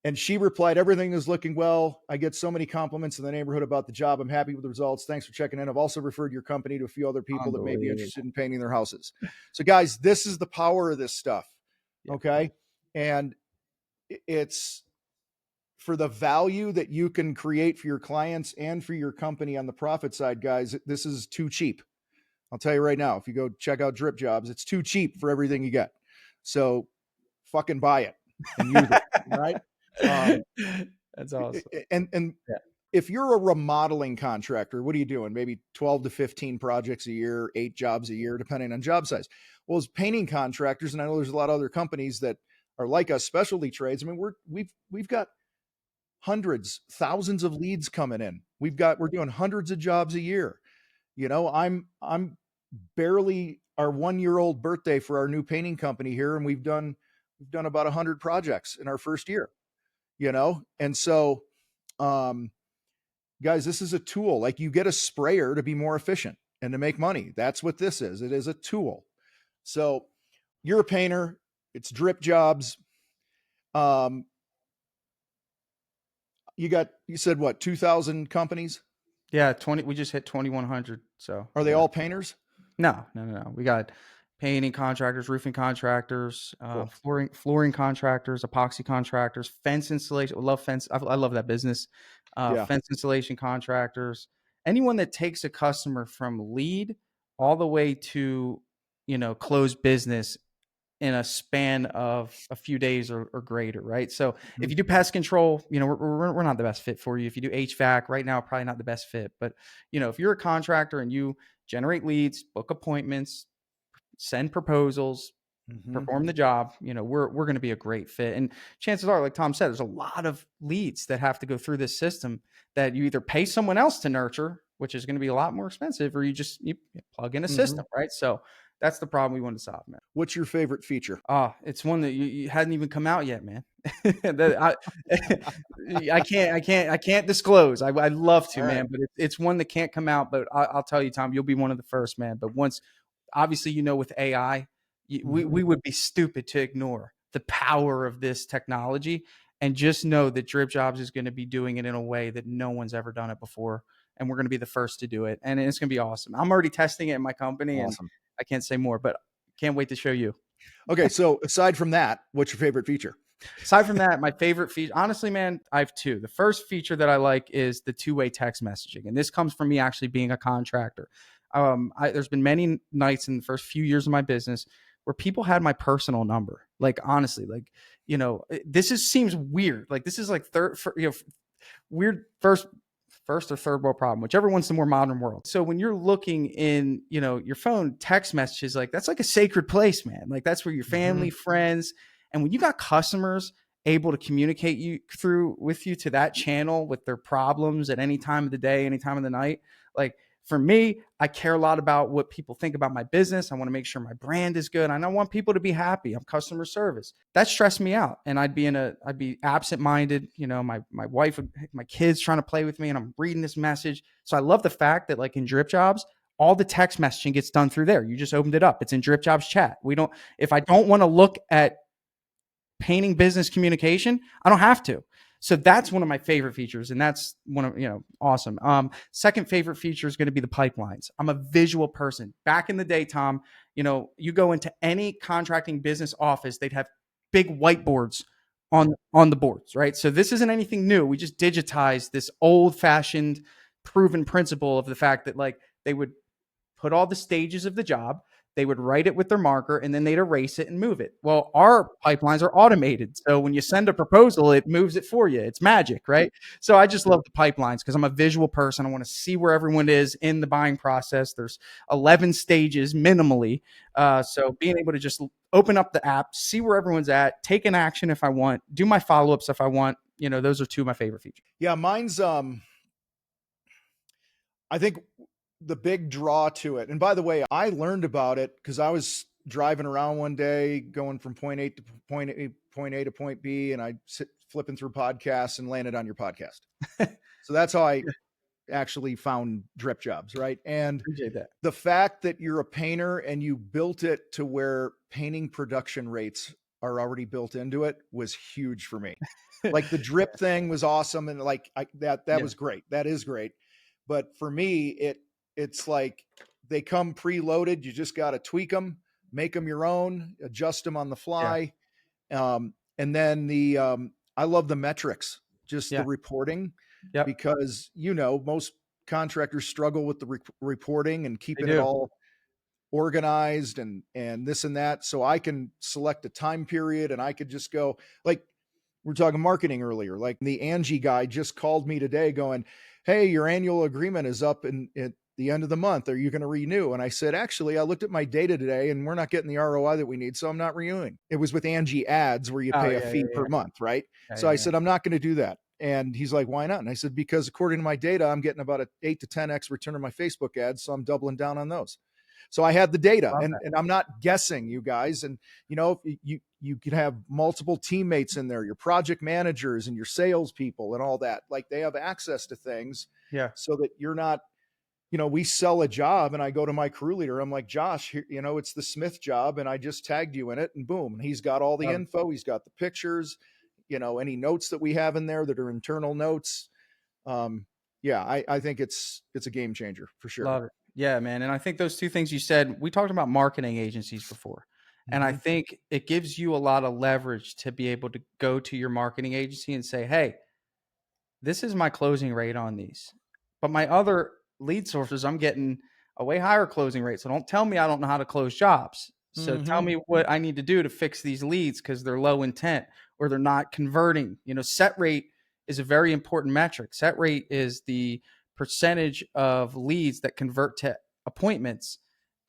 And she replied, everything is looking well. I get so many compliments in the neighborhood about the job. I'm happy with the results. Thanks for checking in. I've also referred your company to a few other people that may be interested in painting their houses. So guys, this is the power of this stuff. Yeah. Okay. And it's for the value that you can create for your clients and for your company on the profit side, guys. This is too cheap. I'll tell you right now, if you go check out DripJobs, it's too cheap for everything you get. So fucking buy it and use it. Right. That's awesome. And Yeah. if you're a remodeling contractor, what are you doing? Maybe 12 to 15 projects a year, 8 jobs a year, depending on job size. Well, as painting contractors, and I know there's a lot of other companies that are like us, specialty trades. I mean, we've got hundreds, thousands of leads coming in. We're doing hundreds of jobs a year. I'm barely our 1-year-old birthday for our new painting company here, and we've done about 100 projects in our first year. And so, guys, this is a tool. Like, you get a sprayer to be more efficient and to make money. That's what this is. It is a tool. So you're a painter. It's DripJobs. You said what, 2,000 companies? Yeah, 20. We just hit 2,100. So Are they yeah. all painters? No. We got painting contractors, roofing contractors, Cool. flooring contractors, epoxy contractors, fence installation. I love fence. I love that business. Yeah. Fence installation contractors. Anyone that takes a customer from lead all the way to, close business in a span of a few days or greater, right? So if Mhm. you do pest control, we're not the best fit for you. If you do HVAC right now, probably not the best fit. But if you're a contractor and you generate leads, book appointments, send proposals, Mhm. perform the job, we're going to be a great fit. And chances are, like Tom said, there's a lot of leads that have to go through this system that you either pay someone else to nurture, which is going to be a lot more expensive, or you plug in a Mhm. system, right? So that's the problem we wanted to solve, man. What's your favorite feature? It's one that you hadn't even come out yet, man. That I can't disclose. I'd love to, All right. man, but it's one that can't come out. But I'll tell you, Tom, you'll be one of the first, man. But once, obviously, with AI, we Mhm. would be stupid to ignore the power of this technology, and just know that DripJobs is going to be doing it in a way that no one's ever done it before, and we're going to be the first to do it, and it's going to be awesome. I'm already testing it in my company, and Awesome. I can't say more, but can't wait to show you. Okay, so aside from that, what's your favorite feature? Aside from that, my favorite feature, honestly, man, I have two. The first feature that I like is the two-way text messaging, and this comes from me actually being a contractor. There's been many nights in the first few years of my business where people had my personal number. Like honestly, like seems weird. Like this is like weird first or third world problem, whichever one's the more modern world. So when you're looking in, your phone text messages, like that's like a sacred place, man. Like that's where your family, Mhm. friends, and when you got customers able to communicate with you to that channel with their problems at any time of the day, any time of the night, like for me, I care a lot about what people think about my business. I want to make sure my brand is good, and I want people to be happy. I'm customer service. That stressed me out, and I'd be absent-minded. My wife, my kids trying to play with me, and I'm reading this message. So I love the fact that, like in DripJobs, all the text messaging gets done through there. You just opened it up. It's in DripJobs chat. We don't. If I don't want to look at painting business communication, I don't have to. So that's one of my favorite features, and that's one of awesome. Second favorite feature is going to be the pipelines. I'm a visual person. Back in the day, Tom, you go into any contracting business office, they'd have big whiteboards on the boards, right? So this isn't anything new. We just digitized this old fashioned, proven principle of the fact that like they would put all the stages of the job. They would write it with their marker and then they'd erase it and move it. Well, our pipelines are automated. So when you send a proposal, it moves it for you. It's magic, right? So I just love the pipelines because I'm a visual person. I want to see where everyone is in the buying process. There's 11 stages minimally. So being able to just open up the app, see where everyone's at, take an action if I want, do my follow ups if I want. Those are two of my favorite features. Yeah, mine's I think the big draw to it. And by the way, I learned about it because I was driving around one day going from point A to point B, and I sit flipping through podcasts and landed on your podcast. So that's how I actually found Drip Jobs, right? And Appreciate that. the fact that you're a painter and you built it to where painting production rates are already built into it was huge for me. Like the drip thing was awesome, and like that Yeah, was great. That is great. But for me, it's like they come preloaded. You just got to tweak them, make them your own, adjust them on the yeah, fly. And then I love the metrics, just the yeah. reporting, Yep, because most contractors struggle with the reporting and they keeping it do. all organized and this and that. So I can select a time period and I could just go like we're talking marketing earlier. Like the Angie guy just called me today going, "Hey, your annual agreement is up at the end of the month. Are you going to renew?" And I said, "Actually, I looked at my data today and we're not getting the ROI that we need, so I'm not renewing." It was with Angie ads where you Oh pay a yeah, fee yeah, per yeah, month, right? yeah, So I yeah, yeah. said, "I'm not going to do that." And he's like, "Why not?" And I said, "Because according to my data, I'm getting about a 8 to 10x return on my Facebook ads, so I'm doubling down on those." So I had the data, Love and that. I'm not guessing, you guys. And you could have multiple teammates in there, your project managers and your salespeople and all that. Like they have access to things, Yeah. so that you're not. We sell a job, and I go to my crew leader. I'm like, "Josh, here, it's the Smith job, and I just tagged you in it." And boom, and he's got all the Love it. info. He's got the pictures. Any notes that we have in there that are internal notes. Um, yeah, I think it's a game changer for sure. Love it. Yeah, man. And I think those two things you said, we talked about marketing agencies before. And I Mhm. think it gives you a lot of leverage to be able to go to your marketing agency and say, hey, this is my closing rate on these. But my other lead sources, I'm getting a way higher closing rate. So don't tell me I don't know how to close jobs. So tell Mm-hmm. me what I need to do to fix these leads because they're low intent or they're not converting. Set rate is a very important metric. Set rate is the percentage of leads that convert to appointments.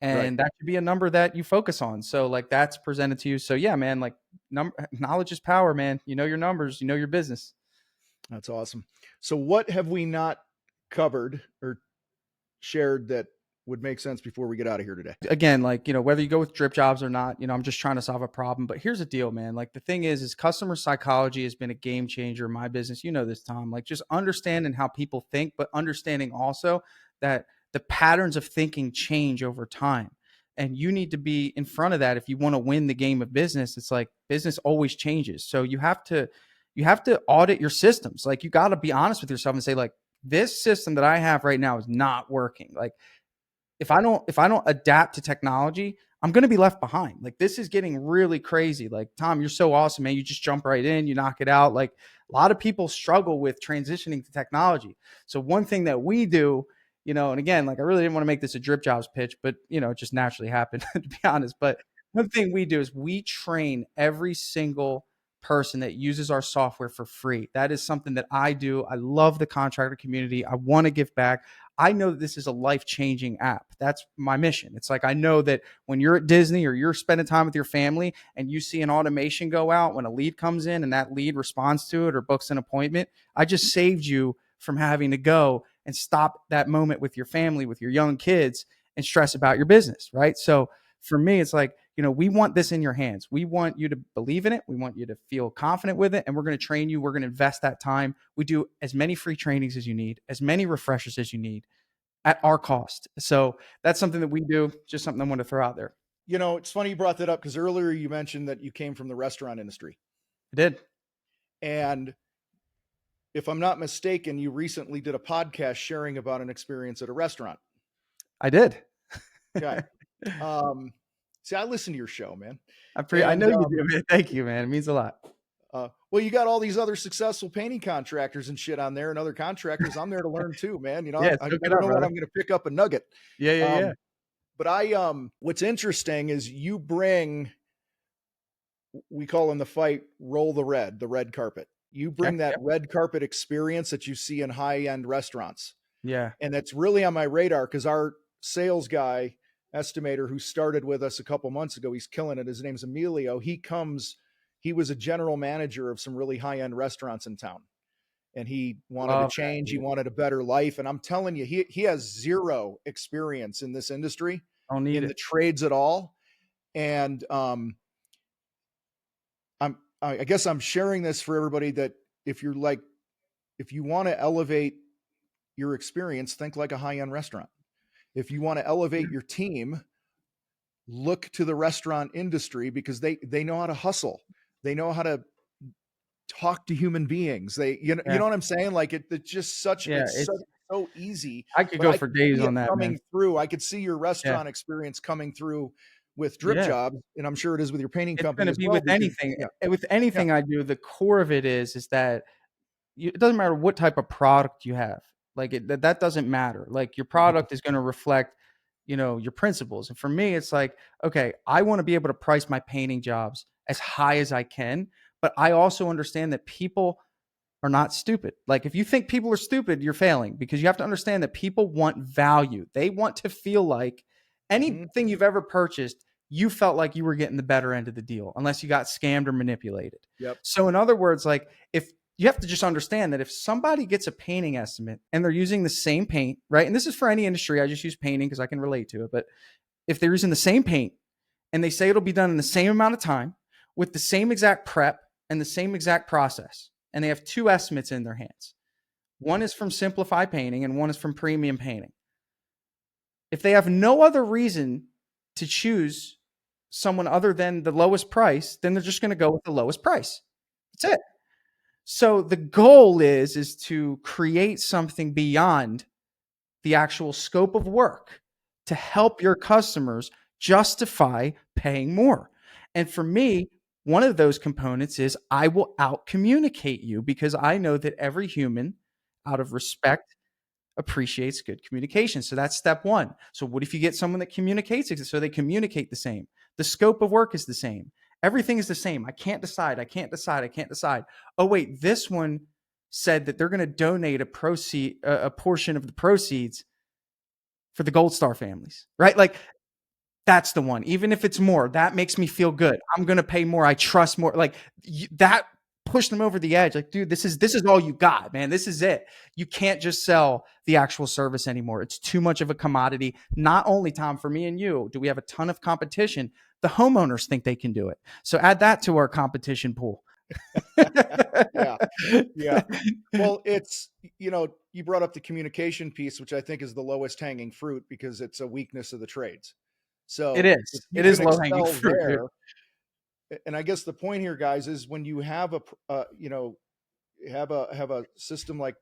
Right. And that should be a number that you focus on. So like that's presented to you. So yeah, man, like knowledge is power, man. You know your numbers, you know your business. That's awesome. So what have we not covered or shared that would make sense before we get out of here today? Again, like, whether you go with DripJobs or not, I'm just trying to solve a problem. But here's the deal, man. Like the thing is customer psychology has been a game changer in my business. You know this, Tom. Like just understanding how people think, but understanding also that the patterns of thinking change over time. And you need to be in front of that if you want to win the game of business. It's like business always changes. So you have to audit your systems. Like you got to be honest with yourself and say, like, this system that I have right now is not working. Like if I don't adapt to technology, I'm going to be left behind. Like this is getting really crazy. Like Tom, you're so awesome, man. You just jump right in, you knock it out. Like a lot of people struggle with transitioning to technology. So one thing that we do, and again, like I really didn't want to make this a DripJobs pitch, but it just naturally happened to be honest. But one thing we do is we train every single person that uses our software for free. That is something that I do. I love the contractor community. I want to give back. I know that this is a life-changing app. That's my mission. It's like I know that when you're at Disney or you're spending time with your family and you see an automation go out when a lead comes in and that lead responds to it or books an appointment, I just saved you from having to go and stop that moment with your family, with your young kids and stress about your business, right? So for me, it's like, we want this in your hands. We want you to believe in it. We want you to feel confident with it. And we're going to train you. We're going to invest that time. We do as many free trainings as you need, as many refreshers as you need at our cost. So that's something that we do. Just something I want to throw out there. It's funny you brought that up because earlier you mentioned that you came from the restaurant industry. I did. And if I'm not mistaken, you recently did a podcast sharing about an experience at a restaurant. I did. Okay. See, I listen to your show, man. I know you do, man. Thank you, man. It means a lot. Well, you got all these other successful painting contractors and shit on there and other contractors. I'm there to learn too, man. Yeah, I don't know when I'm going to pick up a nugget. Yeah. But what's interesting is you bring, we call in the fight, roll the red carpet. You bring that red carpet experience that you see in high-end restaurants. Yeah. And that's really on my radar because our sales guy, estimator, who started with us a couple months ago, he's killing it. His name's Emilio. He was a general manager of some really high-end restaurants in town. And he wanted to change. He wanted a better life. And I'm telling you, he has zero experience in this industry, in the trades at all. And I guess I'm sharing this for everybody that if you want to elevate your experience, think like a high-end restaurant. If you want to elevate your team, look to the restaurant industry because they know how to hustle. They know how to talk to human beings. You know what I'm saying? Like it's just so easy. I could go for days on that, coming man. through. I could see your restaurant experience coming through with DripJobs, and I'm sure it is with your painting company as well. With anything. With anything I do, the core of it is that it doesn't matter what type of product you have. Like that doesn't matter. Like your product is going to reflect, your principles. And for me, it's like, okay, I want to be able to price my painting jobs as high as I can, but I also understand that people are not stupid. Like if you think people are stupid, you're failing because you have to understand that people want value. They want to feel like anything you've ever purchased, you felt like you were getting the better end of the deal unless you got scammed or manipulated. Yep. So in other words, like if you have to just understand that if somebody gets a painting estimate and they're using the same paint, right? And this is for any industry. I just use painting because I can relate to it. But if they're using the same paint and they say it'll be done in the same amount of time with the same exact prep and the same exact process, and they have two estimates in their hands. One is from Simplify Painting and one is from Premium Painting. If they have no other reason to choose someone other than the lowest price, then they're just going to go with the lowest price. That's it. So the goal is to create something beyond the actual scope of work to help your customers justify paying more. And for me, one of those components is I will out communicate you because I know that every human, out of respect appreciates good communication. So that's step one. So what if you get someone that communicates so they communicate the same? The scope of work is the same. Everything is the same. I can't decide. I can't decide. I can't decide. Oh wait, this one said that they're going to donate a portion of the proceeds for the Gold Star families, right? Like that's the one. Even if it's more, that makes me feel good. I'm going to pay more. I trust more. Like that pushed them over the edge. Like, dude, this is all you got, man. This is it. You can't just sell the actual service anymore. It's too much of a commodity. Not only, Tom, for me and you, do we have a ton of competition? The homeowners think they can do it. So add that to our competition pool. Yeah. Yeah. Well, it's, you brought up the communication piece, which I think is the lowest hanging fruit because it's a weakness of the trades. It So if is. you It is can low hanging excel fruit. there, and I guess the point here, guys, is when you have have a system like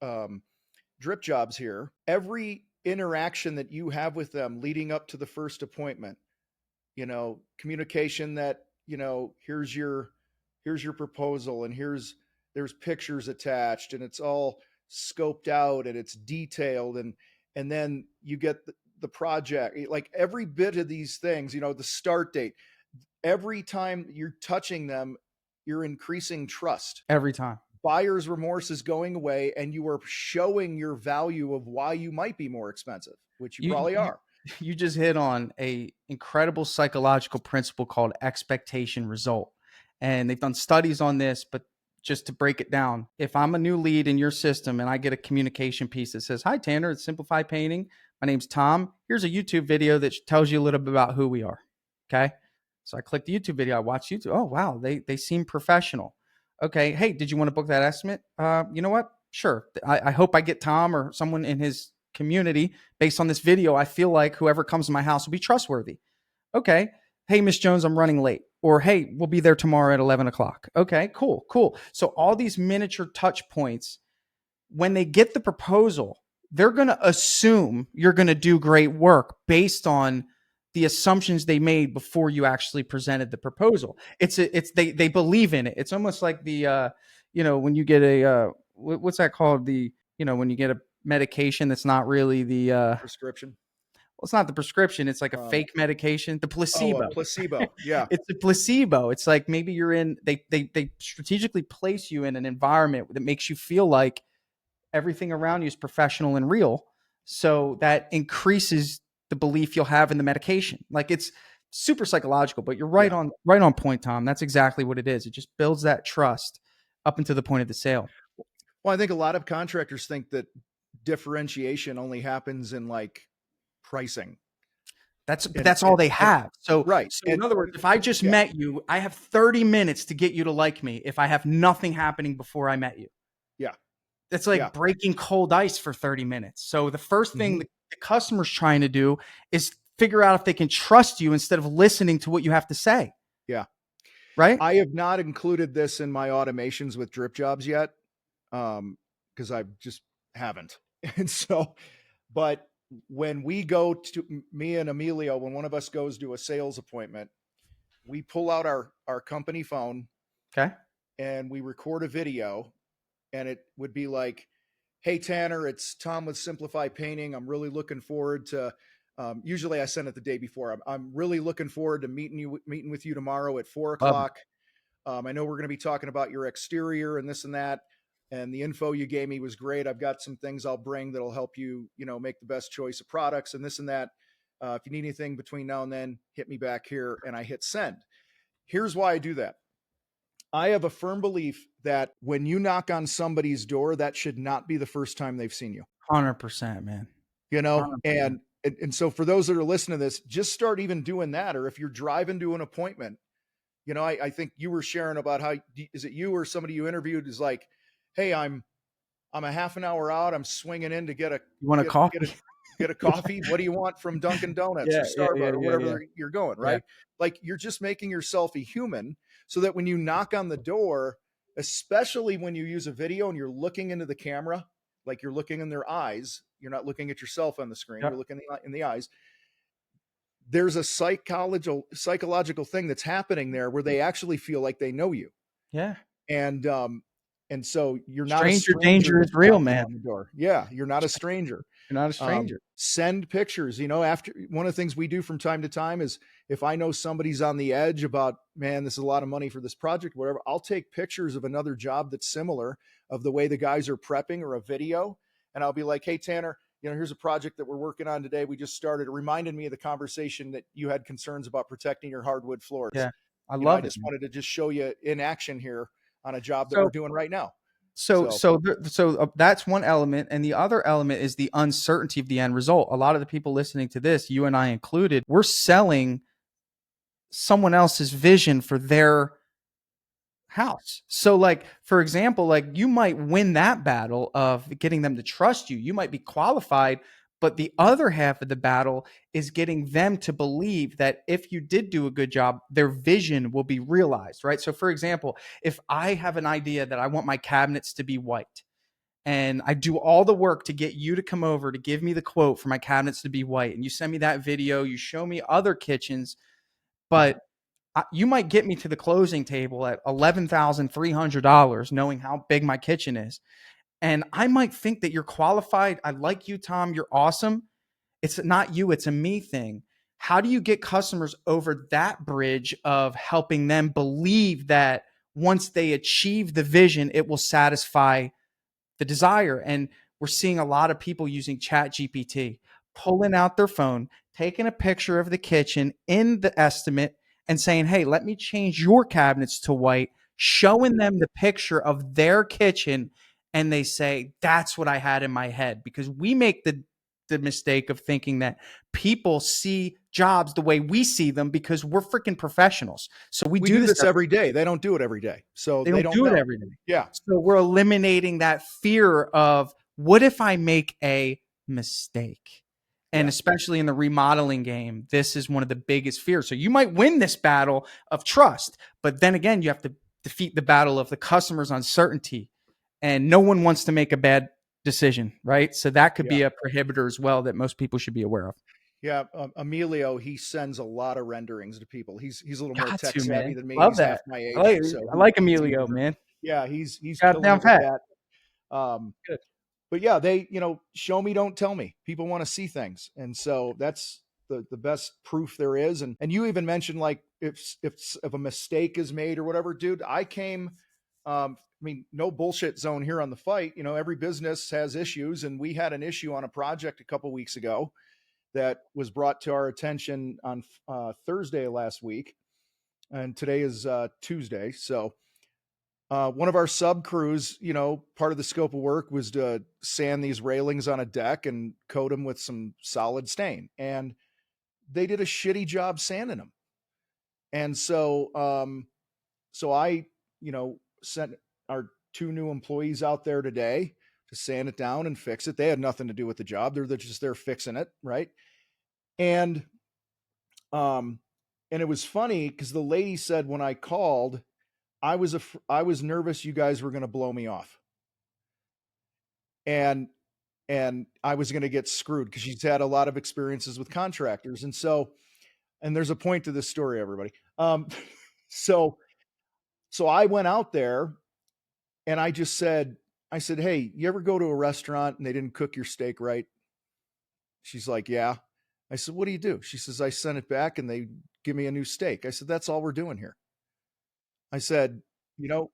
DripJobs here, every interaction that you have with them leading up to the first appointment, communication that, here's your proposal, and there's pictures attached, and it's all scoped out and it's detailed, and then you get the project, like every bit of these things, the start date, every time you're touching them, you're increasing trust. Every time. Buyer's remorse is going away, and you are showing your value of why you might be more expensive, which you probably are. You just hit on a incredible psychological principle called expectation result. And they've done studies on this, but just to break it down, if I'm a new lead in your system and I get a communication piece that says, "Hi, Tanner, it's Simplify Painting. My name's Tom. Here's a YouTube video that tells you a little bit about who we are." Okay. So I click the YouTube video. I watch YouTube. Oh, wow. They seem professional. Okay. Hey, did you want to book that estimate? You know what? Sure. I hope I get Tom or someone in his community based on this video. I feel like whoever comes to my house will be trustworthy. Okay. Hey, Miss Jones, I'm running late. Or, hey, we'll be there tomorrow at 11 o'clock. Okay, cool. So all these miniature touch points, when they get the proposal, they're going to assume you're going to do great work based on the assumptions they made before you actually presented the proposal. They believe in it. It's almost like the when you get a what's that called, when you get a medication that's not really the Prescription. well, it's not the prescription. It's like a fake medication, the placebo. Oh, a placebo. Yeah. It's a placebo. It's like maybe you're in, they strategically place you in an environment that makes you feel like everything around you is professional and real. So that increases the belief you'll have in the medication. Like it's super psychological, but you're right on point, Tom. That's exactly what it is. It just builds that trust up until the point of the sale. Well, I think a lot of contractors think that differentiation only happens in like pricing. That's all they have. So, right. So in other words, if I just met you, I have 30 minutes to get you to like me if I have nothing happening before I met you. Yeah. It's like breaking cold ice for 30 minutes. So the first thing the customer's trying to do is figure out if they can trust you instead of listening to what you have to say. Yeah. Right. I have not included this in my automations with DripJobs yet. Because I just haven't. And so, but when we go to me and Emilio, when one of us goes to a sales appointment, we pull out our company phone. Okay. And we record a video, and it would be like, "Hey, Tanner, it's Tom with Simplify Painting. I'm really looking forward to, usually I send it the day before. I'm really looking forward to meeting with you tomorrow at 4:00. I know we're going to be talking about your exterior and this and that. And the info you gave me was great. I've got some things I'll bring that'll help you, make the best choice of products and this and that. If you need anything between now and then, hit me back here." And I hit send. Here's why I do that. I have a firm belief that when you knock on somebody's door, that should not be the first time they've seen you. 100%, man. 100%. And so for those that are listening to this, just start even doing that. Or if you're driving to an appointment, I think you were sharing about how, is it you or somebody you interviewed is like, "Hey, I'm a half an hour out. I'm swinging in to get a coffee. Get a coffee. What do you want from Dunkin' Donuts or Starbucks or whatever you're going?" Right? Like you're just making yourself a human, so that when you knock on the door, especially when you use a video and you're looking into the camera, like you're looking in their eyes, you're not looking at yourself on the screen. You're looking in the eyes. There's a psychological thing that's happening there where they actually feel like they know you. Yeah. And And so you're not a Stranger stranger danger is that's real, knocking man. on the door. Yeah, you're not a stranger. You're not a stranger. Send pictures. After one of the things we do from time to time is if I know somebody's on the edge about, man, this is a lot of money for this project, whatever, I'll take pictures of another job that's similar of the way the guys are prepping or a video. And I'll be like, hey, Tanner, here's a project that we're working on today. We just started. It reminded me of the conversation that you had concerns about protecting your hardwood floors. Yeah. I I love it, just man. wanted to just show you in action here on a job that we're So doing right now. that's one element, and the other element is the uncertainty of the end result. A lot of the people listening to this, you and I included, we're selling someone else's vision for their house. So like, for example, like you might win that battle of getting them to trust you. You might be qualified, but the other half of the battle is getting them to believe that if you did do a good job, their vision will be realized, right? So for example, if I have an idea that I want my cabinets to be white, and I do all the work to get you to come over to give me the quote for my cabinets to be white, and you send me that video, you show me other kitchens, but you might get me to the closing table at $11,300, knowing how big my kitchen is. And I might think that you're qualified. I like you, Tom. You're awesome. It's not you, it's a me thing. How do you get customers over that bridge of helping them believe that once they achieve the vision, it will satisfy the desire? And we're seeing a lot of people using Chat GPT, pulling out their phone, taking a picture of the kitchen in the estimate and saying, hey, let me change your cabinets to white, showing them the picture of their kitchen. And they say, that's what I had in my head. Because we make the mistake of thinking that people see jobs the way we see them because we're freaking professionals. So we do this every day. They don't do it every day. So they they don't don't do it know. every day. Yeah. So we're eliminating that fear of what if I make a mistake? And Yeah. especially in the remodeling game, this is one of the biggest fears. So you might win this battle of trust, but then again, you have to defeat the battle of the customer's uncertainty. And no one wants to make a bad decision, right? So that could Yeah. be a prohibitor as well that most people should be aware of. Yeah, Emilio, he sends a lot of renderings to people. He's a little more Got tech to, savvy man. than me. Love He's half that. my I age, like, so I like he's Emilio, even. man. Yeah, he's Got it killing down it with pat. that. Good. But yeah, they show me, don't tell me. People want to see things, and so that's the best proof there is. And you even mentioned like if a mistake is made or whatever, dude. I came. I mean, no bullshit zone here on the fight. Every business has issues, and we had an issue on a project a couple weeks ago that was brought to our attention on Thursday last week, and today is Tuesday. So one of our sub crews, part of the scope of work was to sand these railings on a deck and coat them with some solid stain, and they did a shitty job sanding them. And so I, sent our two new employees out there today to sand it down and fix it. They had nothing to do with the job; they're just there fixing it, right? And Um, and it was funny because the lady said when I called, I was nervous you guys were going to blow me off, and I was going to get screwed because she's had a lot of experiences with contractors, and there's a point to this story, everybody. So I went out there and I said, hey, you ever go to a restaurant and they didn't cook your steak right? She's like, yeah. I said, what do you do? She says, I sent it back and they give me a new steak. I said, that's all we're doing here. I said, you know,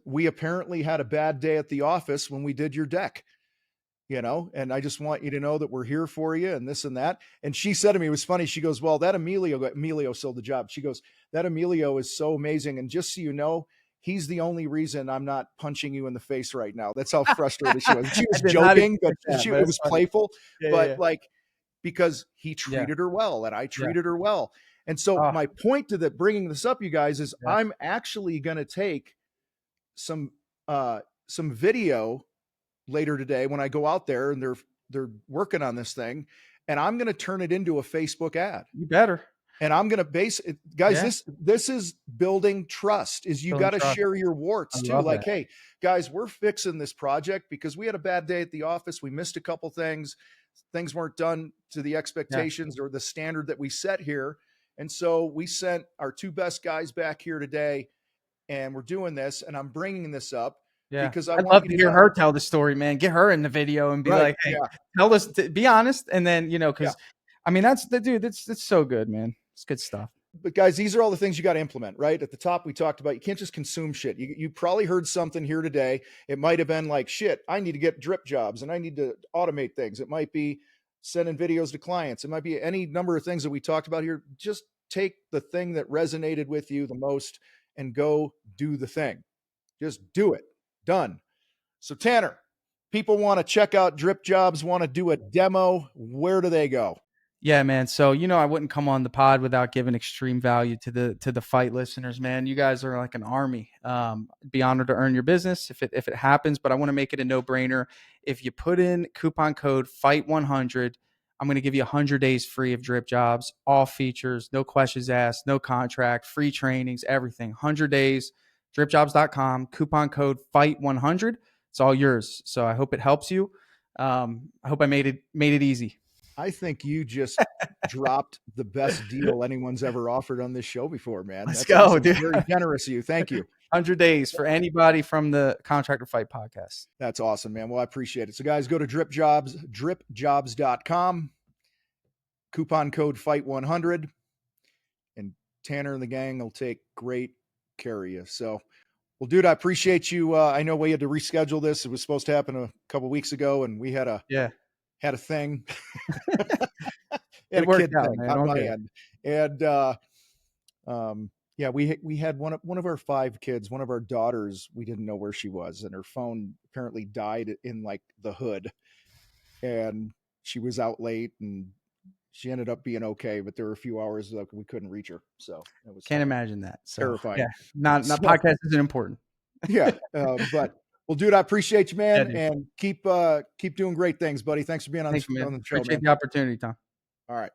we apparently had a bad day at the office when we did your deck, and I just want you to know that we're here for you and this and that. And she said to me, it was funny. She goes, well, that Emilio sold the job. She goes, that Emilio is so amazing. And just so you know, he's the only reason I'm not punching you in the face right now. That's how frustrated she was. She was joking, but it was playful, but like, because he treated her well and I treated her well. And so my point to bringing this up, you guys, is I'm actually going to take some video later today when I go out there and they're working on this thing, and I'm going to turn it into a Facebook ad. You better. And I'm going to base it, guys. This is building trust. Is you got to share your warts too. Like, hey, guys, we're fixing this project because we had a bad day at the office. We missed a couple things. Things weren't done to the expectations or the standard that we set here. And so we sent our two best guys back here today, and we're doing this. And I'm bringing this up Yeah. because I I'd want love you to to hear know. her tell the story, man. Get her in the video and be Right. like, hey, Yeah. tell us, be honest. And then, Yeah. because I mean, that's the dude. That's so good, man. It's good stuff. But guys, these are all the things you got to implement, right? At the top, we talked about you can't just consume shit. You probably heard something here today. It might have been like, shit, I need to get drip jobs and I need to automate things. It might be sending videos to clients. It might be any number of things that we talked about here. Just take the thing that resonated with you the most and go do the thing. Just do it. Done. So, Tanner, people want to check out Drip Jobs, want to do a demo. Where do they go? Yeah, man. So I wouldn't come on the pod without giving extreme value to the fight listeners, man. You guys are like an army. Be honored to earn your business if it happens, but I want to make it a no brainer. If you put in coupon code FIGHT100, I'm going to give you 100 days free of Drip Jobs, all features, no questions asked, no contract, free trainings, everything. 100 days, dripjobs.com, coupon code FIGHT100. It's all yours. So I hope it helps you. I hope I made it easy. I think you just dropped the best deal anyone's ever offered on this show before, man. Let's That's go, awesome. dude. Very generous of you. Thank you. 100 days for anybody from the Contractor Fight podcast. That's awesome, man. Well, I appreciate it. So, guys, go to dripjobs.com, coupon code FIGHT100, and Tanner and the gang will take great care of you. So, well, dude, I appreciate you. I know we had to reschedule this. It was supposed to happen a couple weeks ago, and we had a thing. It worked out, man. On my end. And we had one of our 5 kids, one of our daughters, we didn't know where she was, and her phone apparently died in like the hood, and she was out late, and she ended up being okay, but there were a few hours that we couldn't reach her. So it was can't imagine that. So, terrifying. Yeah, not podcast isn't important. Yeah, but well, dude, I appreciate you, man, and keep doing great things, buddy. Thanks for being on the show, Appreciate man. the opportunity, Tom. All right.